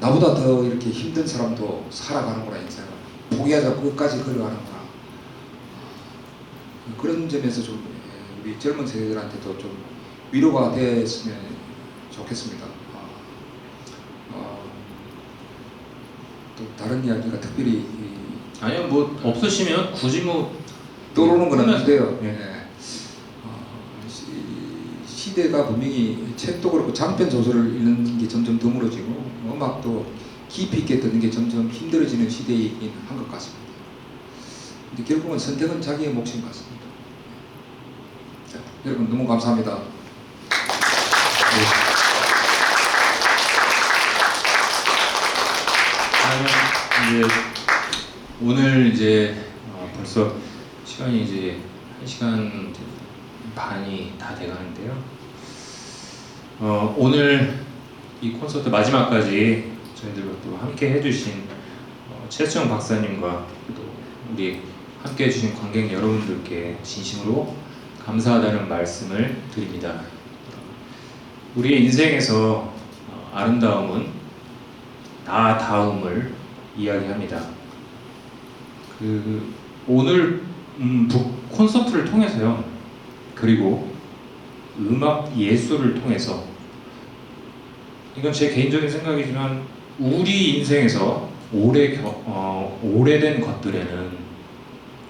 나보다 더 이렇게 힘든 사람도 살아가는구나 인생을 포기하지 않고 끝까지 걸어가는구나 그런 점에서 좀 우리 젊은 세대들한테도 좀 위로가 됐으면 좋겠습니다. 또 다른 이야기가 특별히 아니요, 뭐 없으시면 굳이 뭐 떠오르는 건 끝나서- 없는데요. 예. 네. 시대가 분명히 책도 그렇고 장편 소설을 읽는 게 점점 드물어지고 음악도 깊이 있게 듣는 게 점점 힘들어지는 시대이긴 한 것 같습니다. 근데 결국은 선택은 자기의 몫인 것 같습니다. 자, 여러분 너무 감사합니다. 그러면 이제 오늘 이제 벌써 시간이 이제 1시간 반이 다 돼가는데요. 오늘 이 콘서트 마지막까지 저희들과 또 함께 해주신 최수영 박사님과 또 우리 함께 해주신 관객 여러분들께 진심으로 감사하다는 말씀을 드립니다. 우리의 인생에서 아름다움은 나 다음을 이야기합니다. 오늘 콘서트를 통해서요. 그리고 음악 예술을 통해서 이건 제 개인적인 생각이지만 우리 인생에서 오래된 것들에는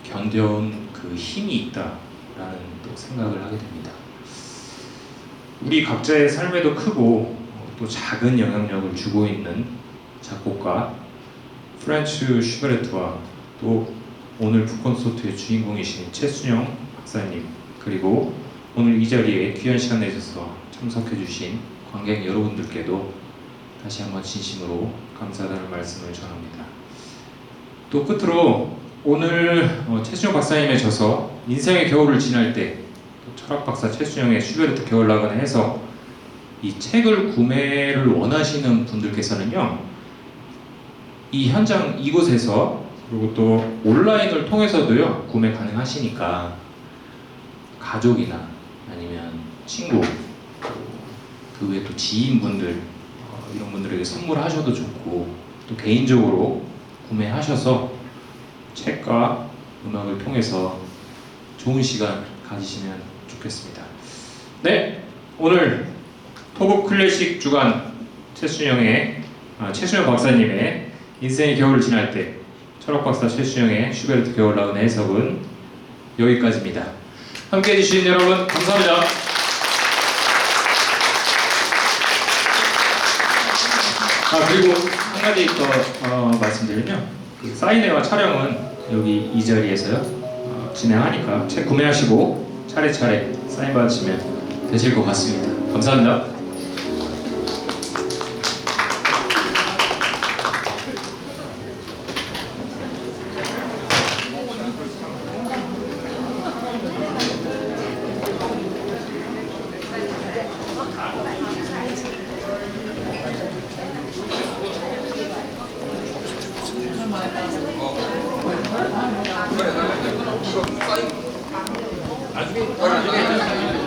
견뎌온 그 힘이 있다라는 또 생각을 하게 됩니다. 우리 각자의 삶에도 크고 또 작은 영향력을 주고 있는 작곡가 프란츠 슈베르트와 또 오늘 북콘서트의 주인공이신 최순영 박사님 그리고 오늘 이 자리에 귀한 시간 내셔서 참석해주신 관객 여러분들께도 다시 한번 진심으로 감사하다는 말씀을 전합니다. 또 끝으로 오늘 최순영 박사님의 저서 인생의 겨울을 지날 때 철학 박사 최순영의 슈베르트 겨울 나그네 해서 이 책을 구매를 원하시는 분들께서는요 이 현장 이곳에서 그리고 또 온라인을 통해서도요 구매 가능하시니까 가족이나 아니면 친구 그 외에 또 지인분들 이런 분들에게 선물하셔도 좋고 또 개인적으로 구매하셔서 책과 음악을 통해서 좋은 시간 가지시면 좋겠습니다. 네, 오늘 토북 클래식 주간 최순영 박사님의 인생의 겨울을 지날 때 철학 박사 최순영의 슈베르트 겨울 나그네 해석은 여기까지입니다. 함께해 주신 여러분 감사합니다. 그리고 한 가지 더 말씀드리면 그 사인회와 촬영은 여기 이 자리에서요 진행하니까 책 구매하시고 차례차례 사인 받으시면 되실 것 같습니다. 감사합니다. 나중에